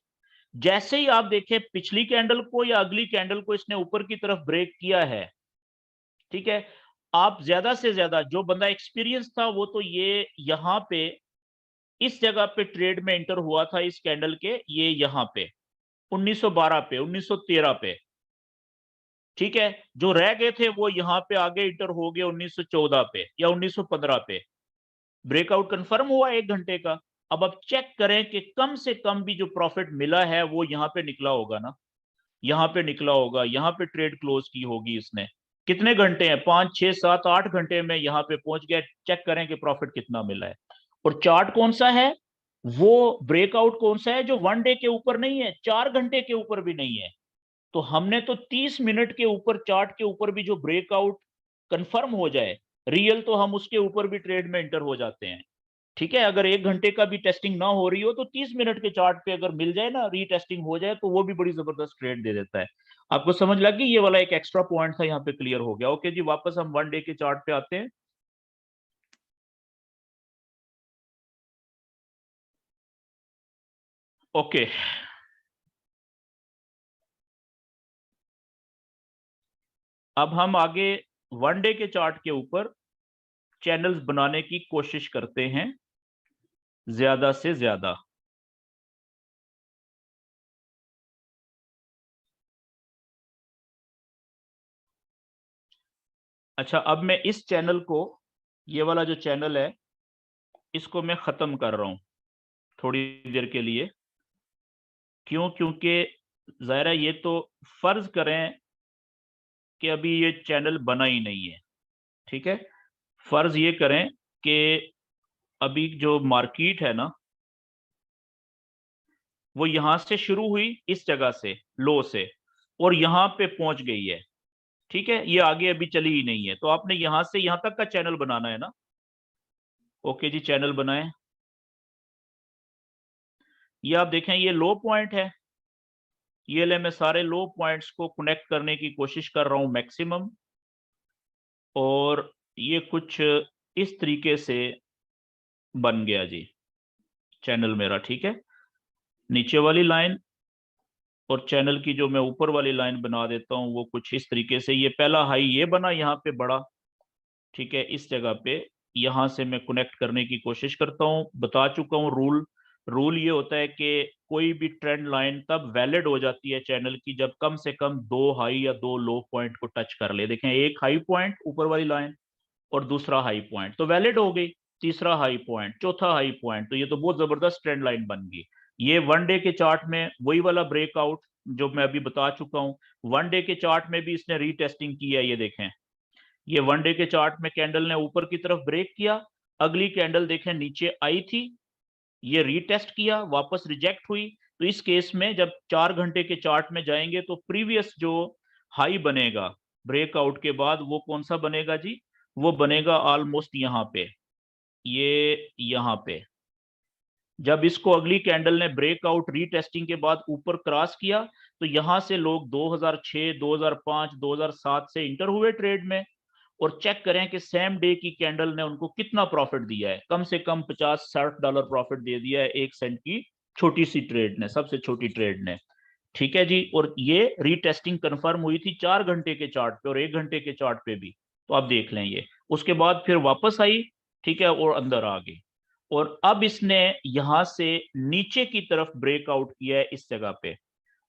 जैसे ही आप देखें पिछली कैंडल को या अगली कैंडल को इसने ऊपर की तरफ ब्रेक किया है, ठीक है, आप ज्यादा से ज्यादा, जो बंदा एक्सपीरियंस था वो तो ये यहां पे इस जगह पे ट्रेड में एंटर हुआ था इस कैंडल के, ये यहां पे 1912 पे, 1913 पे, ठीक है। जो रह गए थे वो यहां पे आगे इंटर हो गए 1914 पे या 1915 पे। ब्रेकआउट कंफर्म हुआ 1 घंटे का। अब आप चेक करें कि कम से कम भी जो प्रॉफिट मिला है वो यहां पे निकला होगा ना, यहां पे निकला होगा, यहां पे ट्रेड क्लोज की होगी इसने। कितने घंटे हैं, 5 6 7 8 घंटे में यहां पे पहुंच गया। चेक करें कि प्रॉफिट कितना मिला है। और चार्ट कौन सा है, वो ब्रेकआउट कौन सा है जो 1 डे के ऊपर नहीं है, 4 घंटे के ऊपर भी नहीं है। तो हमने तो 30 मिनट के ऊपर चार्ट के ऊपर भी जो ब्रेकआउट कंफर्म हो जाए रियल, तो हम उसके ऊपर भी ट्रेड में एंटर हो जाते हैं, ठीक है। अगर 1 घंटे का भी टेस्टिंग ना हो रही हो तो 30 मिनट के चार्ट पे अगर मिल जाए ना, रीटेस्टिंग हो जाए, तो वो भी बड़ी जबरदस्त ट्रेड दे देता है। आपको समझ लग गई, ये वाला एक एक्स्ट्रा पॉइंट था यहाँ पे क्लियर हो गया। ओके जी, वापस हम 1 डे के चार्ट पे आते हैं। ओके, अब हम आगे 1 डे के चार्ट के ऊपर चैनल्स बनाने की कोशिश करते हैं ज्यादा से ज्यादा। अच्छा, अब मैं इस चैनल को, ये वाला जो चैनल है, इसको मैं खत्म कर रहा हूं थोड़ी देर के लिए। क्यों? क्योंकि जाहिर है, ये तो फर्ज करें कि अभी ये चैनल बना ही नहीं है, ठीक है। फर्ज ये करें कि अभी जो मार्केट है ना, वो यहां से शुरू हुई इस जगह से, लो से, और यहां पे पहुंच गई है, ठीक है। ये आगे अभी चली ही नहीं है, तो आपने यहां से यहां तक का चैनल बनाना है ना। ओके जी, चैनल बनाएं। ये आप देखें, ये लो पॉइंट है। ये ले, मैं सारे लो पॉइंट्स को कनेक्ट करने की कोशिश कर रहा हूं मैक्सिमम, और ये कुछ इस तरीके से बन गया जी चैनल मेरा, ठीक है। नीचे वाली लाइन और चैनल की जो मैं ऊपर वाली लाइन बना देता हूं वो कुछ इस तरीके से, ये पहला हाई ये बना यहाँ पे बड़ा, ठीक है। इस जगह पे यहां से मैं कनेक्ट करने की कोशिश करता हूं। बता चुका हूं रूल। रूल ये होता है कि कोई भी ट्रेंड लाइन तब वैलिड हो जाती है चैनल की जब कम से कम 2 हाई या 2 लो पॉइंट को टच कर ले। देखें, एक हाई पॉइंट ऊपर वाली लाइन और दूसरा हाई पॉइंट तो वैलिड हो गई, तीसरा हाई पॉइंट, चौथा हाई पॉइंट, तो ये तो बहुत जबरदस्त ट्रेंड लाइन बन गई। ये 1 डे के चार्ट में वही वाला ब्रेकआउट जो मैं अभी बता चुका हूं। 1 डे के चार्ट में भी इसने रीटेस्टिंग की है, ये देखें। ये 1 डे के चार्ट में कैंडल ने ऊपर की तरफ ब्रेक किया, अगली कैंडल देखें नीचे आई थी, ये रीटेस्ट किया, वापस रिजेक्ट हुई। तो इस केस में जब 4 घंटे के चार्ट में जाएंगे तो प्रीवियस जो हाई बनेगा ब्रेकआउट के बाद वो कौन सा बनेगा जी, वो बनेगा ऑलमोस्ट यहाँ पे, ये यहाँ पे। जब इसको अगली कैंडल ने ब्रेकआउट रीटेस्टिंग के बाद ऊपर क्रॉस किया, तो यहां से लोग 2006 2005 2007 से इंटर हुए ट्रेड में, और चेक करें कि सेम डे की कैंडल ने उनको कितना प्रॉफिट दिया है। कम से कम 50 60 डॉलर प्रॉफिट दे दिया है 1 सेंट की छोटी सी ट्रेड ने, सबसे छोटी ट्रेड ने, ठीक है जी। और ये रीटेस्टिंग कंफर्म हुई थी 4 घंटे के चार्ट पे और 1 घंटे के चार्ट पे भी, तो आप देख लें ये। उसके बाद फिर वापस आई, ठीक है, और अंदर आ गई। और अब इसने यहां से नीचे की तरफ ब्रेकआउट किया है इस जगह पे,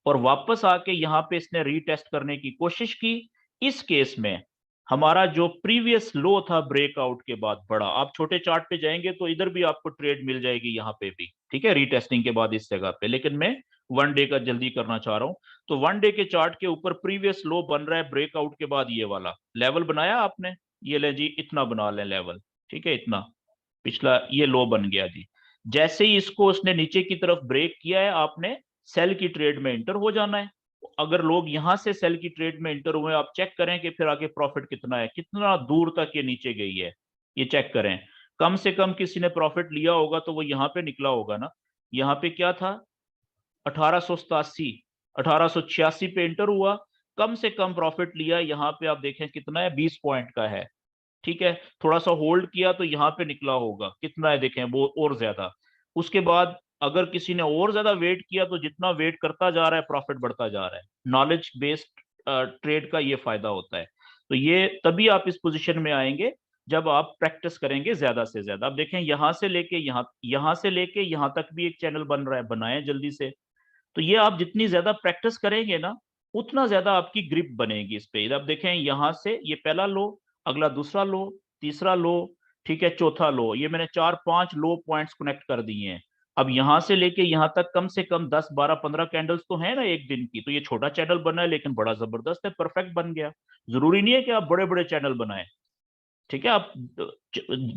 और वापस आके यहाँ पे इसने रीटेस्ट करने की कोशिश की। इस केस में हमारा जो प्रीवियस लो था ब्रेकआउट के बाद बड़ा, आप छोटे चार्ट पे जाएंगे तो इधर भी आपको ट्रेड मिल जाएगी यहाँ पे भी, ठीक है, रीटेस्टिंग के बाद इस जगह पे। लेकिन मैं 1 डे का जल्दी करना चाह रहा हूं। तो 1 डे के चार्ट के ऊपर प्रीवियस लो बन रहा है ब्रेकआउट के बाद, ये वाला लेवल बनाया आपने, ये ले जी, इतना बना लें लेवल, ठीक है, इतना। पिछला ये लो बन गया जी। जैसे ही इसको उसने नीचे की तरफ ब्रेक किया है, आपने सेल की ट्रेड में एंटर हो जाना है। अगर लोग यहां से सेल की ट्रेड में एंटर हुए, आप चेक करें कि फिर आगे प्रॉफिट कितना है, कितना दूर तक ये नीचे गई है, ये चेक करें। कम से कम किसी ने प्रॉफिट लिया होगा तो वो यहाँ पे निकला होगा ना। यहाँ पे क्या था, 1887 1886 पे एंटर हुआ, कम से कम प्रॉफिट लिया। यहाँ पे आप देखें कितना है, 20 पॉइंट का है, ठीक है, थोड़ा सा होल्ड किया तो यहाँ पे निकला होगा, कितना है देखें वो और ज्यादा। उसके बाद अगर किसी ने और ज्यादा वेट किया तो जितना वेट करता जा रहा है प्रॉफिट बढ़ता जा रहा है। नॉलेज बेस्ड ट्रेड का ये फायदा होता है। तो ये तभी आप इस पोजीशन में आएंगे जब आप प्रैक्टिस करेंगे ज्यादा से ज्यादा। अब देखें यहाँ से लेके यहाँ तक भी एक चैनल बन रहा है, बनाए जल्दी से। तो ये आप जितनी ज्यादा प्रैक्टिस करेंगे ना, उतना ज्यादा आपकी ग्रिप बनेगी इस पे। अब देखें यहाँ से ये पहला लो, अगला दूसरा लो, तीसरा लो, ठीक है, चौथा लो, ये मैंने 4-5 लो पॉइंट्स कनेक्ट कर दिए हैं। अब यहाँ से लेके यहाँ तक कम से कम 10-12-15 कैंडल्स तो है ना एक दिन की। तो ये छोटा चैनल बना है लेकिन बड़ा जबरदस्त है, परफेक्ट बन गया। जरूरी नहीं है कि आप बड़े बड़े चैनल बनाए, ठीक है। आप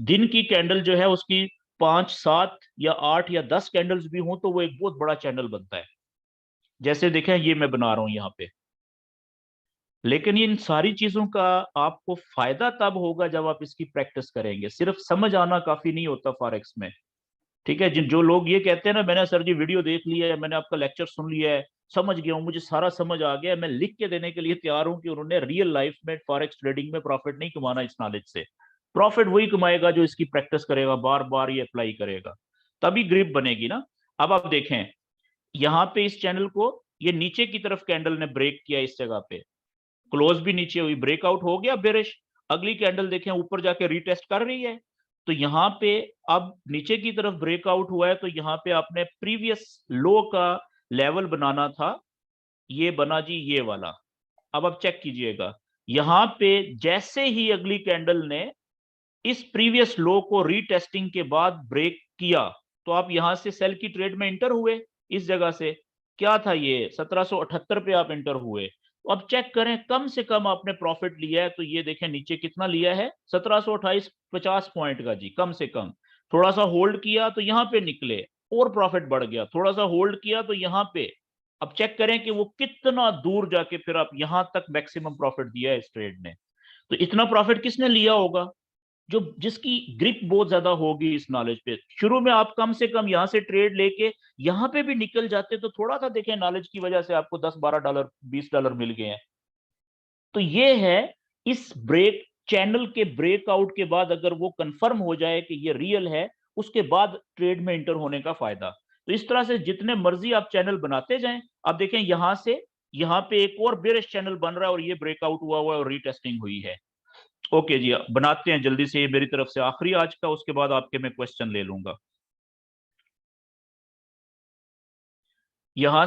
दिन की कैंडल जो है उसकी 5-7 या 8 या 10 कैंडल्स भी हों तो वो एक बहुत बड़ा चैनल बनता है। जैसे देखें ये मैं बना रहा हूं यहाँ पे। लेकिन इन सारी चीजों का आपको फायदा तब होगा जब आप इसकी प्रैक्टिस करेंगे। सिर्फ समझ आना काफी नहीं होता फॉरेक्स में, ठीक है। जिन जो लोग ये कहते हैं ना, मैंने सर जी वीडियो देख लिया है, मैंने आपका लेक्चर सुन लिया है, समझ गया हूँ, मुझे सारा समझ आ गया है, मैं लिख के देने के लिए तैयार हूँ कि उन्होंने रियल लाइफ में फॉरेक्स ट्रेडिंग में प्रॉफिट नहीं कमाना इस नॉलेज से। प्रॉफिट वही कमाएगा जो इसकी प्रैक्टिस करेगा, बार बार ये अप्लाई करेगा, तभी ग्रिप बनेगी ना। अब आप देखें यहाँ पे इस चैनल को, ये नीचे की तरफ कैंडल ने ब्रेक किया इस जगह पे, क्लोज भी नीचे हुई, ब्रेकआउट हो गया बेरिश। अगली कैंडल देखें ऊपर जाके रीटेस्ट कर रही है। तो यहाँ पे अब नीचे की तरफ ब्रेकआउट हुआ है, तो यहाँ पे आपने प्रीवियस लो का लेवल बनाना था, ये बना जी ये वाला। अब आप चेक कीजिएगा, यहाँ पे जैसे ही अगली कैंडल ने इस प्रीवियस लो को रीटेस्टिंग के बाद ब्रेक किया, तो आप यहां से सेल की ट्रेड में इंटर हुए। इस जगह से क्या था, ये 1778 पे आप इंटर हुए। तो अब चेक करें कम से कम आपने प्रॉफिट लिया है, तो ये देखें नीचे कितना लिया है, 1728, 50 पॉइंट का जी कम से कम। थोड़ा सा होल्ड किया तो यहाँ पे निकले और प्रॉफिट बढ़ गया, थोड़ा सा होल्ड किया तो यहाँ पे। अब चेक करें कि वो कितना दूर जाके फिर आप यहां तक मैक्सिमम प्रॉफिट दिया है इस ट्रेड ने। तो इतना प्रॉफिट किसने लिया होगा, जो जिसकी ग्रिप बहुत ज्यादा होगी इस नॉलेज पे। शुरू में आप कम से कम यहाँ से ट्रेड लेके यहाँ पे भी निकल जाते तो थोड़ा सा देखें, नॉलेज की वजह से आपको $10-12 $20 मिल गए हैं। तो ये है इस ब्रेक चैनल के ब्रेकआउट के बाद अगर वो कंफर्म हो जाए कि ये रियल है, उसके बाद ट्रेड में इंटर होने का फायदा। तो इस तरह से जितने मर्जी आप चैनल बनाते जाएं। आप देखें यहां से यहाँ पे एक और बेरिश चैनल बन रहा है और ये ब्रेकआउट हुआ हुआ है और रीटेस्टिंग हुई है। ओके जी, बनाते हैं जल्दी से, ये मेरी तरफ से आखिरी आज का, उसके बाद आपके मैं क्वेश्चन ले लूंगा। यहां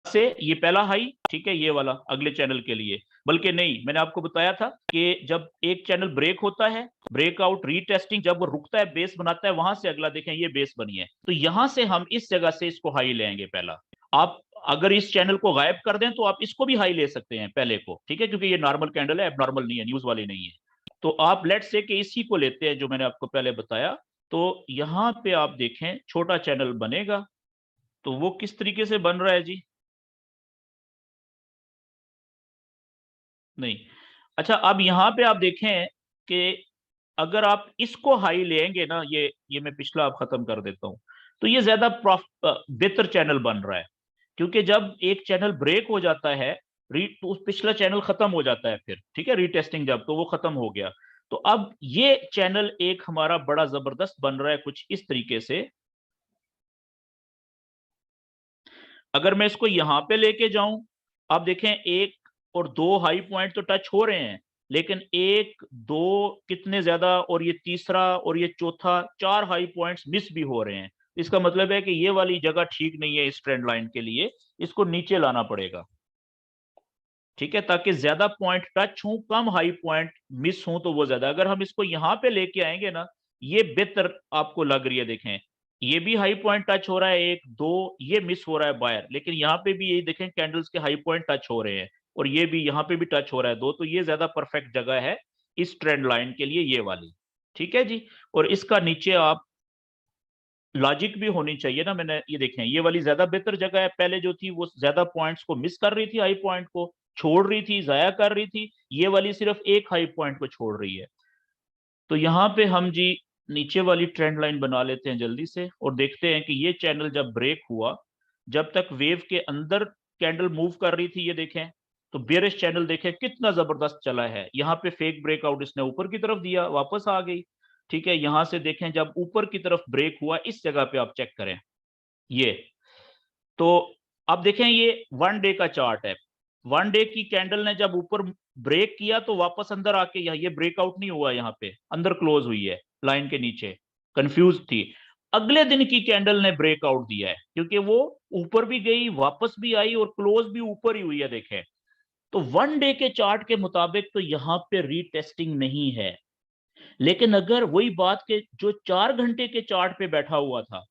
से ये पहला हाई, ठीक है, ये वाला अगले चैनल के लिए। बल्कि नहीं, मैंने आपको बताया था कि जब एक चैनल ब्रेक होता है, ब्रेकआउट रीटेस्टिंग, जब वो रुकता है बेस बनाता है, वहां से अगला देखें ये बेस बनी है, तो यहां से हम इस जगह से इसको हाई लेंगे पहला। आप अगर इस चैनल को गायब कर दें तो आप इसको भी हाई ले सकते हैं पहले को, ठीक है, क्योंकि ये नॉर्मल कैंडल है, एबनॉर्मल नहीं है, न्यूज वाली नहीं है। तो आप लेट्स से कि इसी को लेते हैं जो मैंने आपको पहले बताया। तो यहां पे आप देखें छोटा चैनल बनेगा, तो वो किस तरीके से बन रहा है जी। नहीं, अच्छा, अब यहाँ पे आप देखें कि अगर आप इसको हाई लेंगे ना, ये मैं पिछला आप खत्म कर देता हूं, तो ये ज्यादा बेहतर चैनल बन रहा है। क्योंकि जब एक चैनल ब्रेक हो जाता है, री तो उस पिछला चैनल खत्म हो जाता है फिर, ठीक है, रीटेस्टिंग जब, तो वो खत्म हो गया। तो अब ये चैनल एक हमारा बड़ा जबरदस्त बन रहा है कुछ इस तरीके से। अगर मैं इसको यहां पे लेके जाऊं, आप देखें एक और दो हाई पॉइंट तो टच हो रहे हैं, लेकिन एक दो कितने ज्यादा, और ये तीसरा और ये चौथा, 4 हाई पॉइंट्स मिस भी हो रहे हैं। इसका मतलब है कि ये वाली जगह ठीक नहीं है इस ट्रेंड लाइन के लिए, इसको नीचे लाना पड़ेगा, ठीक है, ताकि ज्यादा पॉइंट टच हो, कम हाई पॉइंट मिस हो, तो वो ज्यादा। अगर हम इसको यहां पे लेके आएंगे ना, ये बेहतर आपको लग रही है। देखें ये भी हाई पॉइंट टच हो रहा है, एक दो ये मिस हो रहा है बायर, लेकिन यहाँ पे भी यही देखें कैंडल्स के हाई पॉइंट टच हो रहे हैं, और ये भी यहाँ पे भी टच हो रहा है दो, तो ये ज्यादा परफेक्ट जगह है इस ट्रेंड लाइन के लिए, ये वाली, ठीक है जी। और इसका नीचे आप लॉजिक भी होनी चाहिए ना, मैंने ये देखें ये वाली ज्यादा बेहतर जगह है, पहले जो थी वो ज्यादा पॉइंट्स को मिस कर रही थी, हाई पॉइंट को छोड़ रही थी, जाया कर रही थी, ये वाली सिर्फ एक हाई पॉइंट को छोड़ रही है। तो यहाँ पे हम जी नीचे वाली ट्रेंड लाइन बना लेते हैं जल्दी से, और देखते हैं कि ये चैनल जब ब्रेक हुआ, जब तक वेव के अंदर कैंडल मूव कर रही थी, ये देखें तो बेयरिश चैनल देखें कितना जबरदस्त चला है, यहाँ पे फेक ब्रेकआउट इसने ऊपर की तरफ दिया, वापस आ गई। ठीक है, यहां से देखें जब ऊपर की तरफ ब्रेक हुआ, इस जगह पे आप चेक करें ये, तो अब देखें ये 1 डे का चार्ट है। 1 डे की कैंडल ने जब ऊपर ब्रेक किया तो वापस अंदर आके यहाँ, ये ब्रेकआउट नहीं हुआ, यहाँ पे अंदर क्लोज हुई है लाइन के नीचे, कंफ्यूज थी। अगले दिन की कैंडल ने ब्रेकआउट दिया है, क्योंकि वो ऊपर भी गई, वापस भी आई और क्लोज भी ऊपर ही हुई है देखें। तो 1 डे के चार्ट के मुताबिक तो यहाँ पे रीटेस्टिंग नहीं है। लेकिन अगर वही बात के जो 4 घंटे के चार्ट पे बैठा हुआ था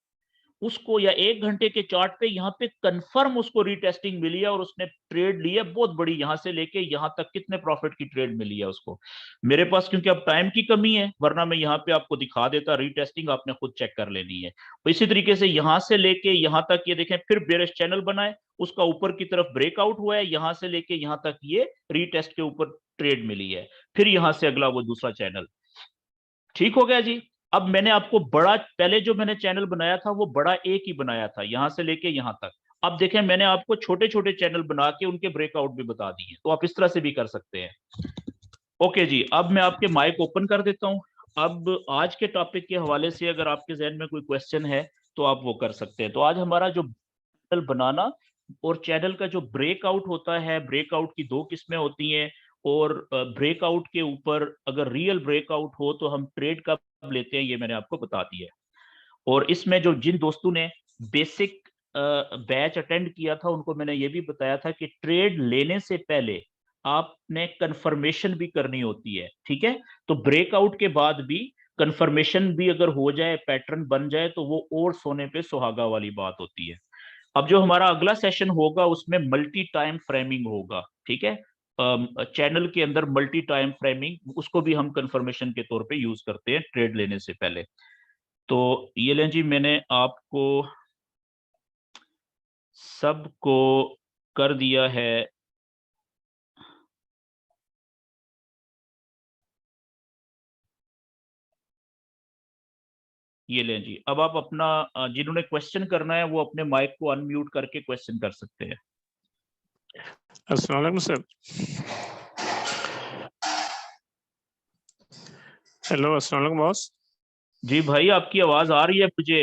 उसको, या 1 घंटे के चार्ट पे यहाँ पे कंफर्म उसको रीटेस्टिंग मिली है और उसने ट्रेड ली है बहुत बड़ी, यहां से लेके यहां तक कितने प्रॉफिट की ट्रेड मिली है उसको। मेरे पास क्योंकि अब टाइम की कमी है, वरना मैं यहाँ पे आपको दिखा देता, रीटेस्टिंग आपने खुद चेक कर लेनी है। तो इसी तरीके से यहां से लेके यहां तक ये देखें, फिर बेरिश चैनल बनाए, उसका ऊपर की तरफ ब्रेकआउट हुआ है, यहां से लेके यहां तक ये रीटेस्ट के ऊपर ट्रेड मिली है, फिर यहां से अगला वो दूसरा चैनल। ठीक हो गया जी। अब मैंने आपको बड़ा, पहले जो मैंने चैनल बनाया था वो बड़ा एक ही बनाया था, यहां से लेके यहां तक। अब देखें मैंने आपको छोटे छोटे चैनल बना के उनके ब्रेकआउट भी बता दिए, तो आप इस तरह से भी कर सकते हैं। ओके जी, अब मैं आपके माइक ओपन कर देता हूं। अब आज के टॉपिक के हवाले से अगर आपके जहन में कोई क्वेश्चन है तो आप वो कर सकते हैं। तो आज हमारा जो चैनल बनाना और चैनल का जो ब्रेकआउट होता है, ब्रेकआउट की दो किस्में होती हैं, और ब्रेकआउट के ऊपर अगर रियल ब्रेकआउट हो तो हम ट्रेड कब लेते हैं, ये मैंने आपको बता दिया है। और इसमें जो जिन दोस्तों ने बेसिक बैच अटेंड किया था उनको मैंने ये भी बताया था कि ट्रेड लेने से पहले आपने कंफर्मेशन भी करनी होती है। ठीक है, तो ब्रेकआउट के बाद भी कंफर्मेशन भी अगर हो जाए, पैटर्न बन जाए, तो वो और सोने पे सुहागा वाली बात होती है। अब जो हमारा अगला सेशन होगा उसमें मल्टी टाइम फ्रेमिंग होगा। ठीक है, चैनल के अंदर मल्टी टाइम फ्रेमिंग, उसको भी हम कंफर्मेशन के तौर पे यूज करते हैं ट्रेड लेने से पहले। तो ये लें जी, मैंने आपको सबको कर दिया है। ये लें जी, अब आप अपना जिन्होंने क्वेश्चन करना है वो अपने माइक को अनम्यूट करके क्वेश्चन कर सकते हैं। अस्सलाम वालेकुम सर। हेलो, अस्सलाम वालेकुम बॉस। जी भाई, आपकी आवाज आ रही है मुझे।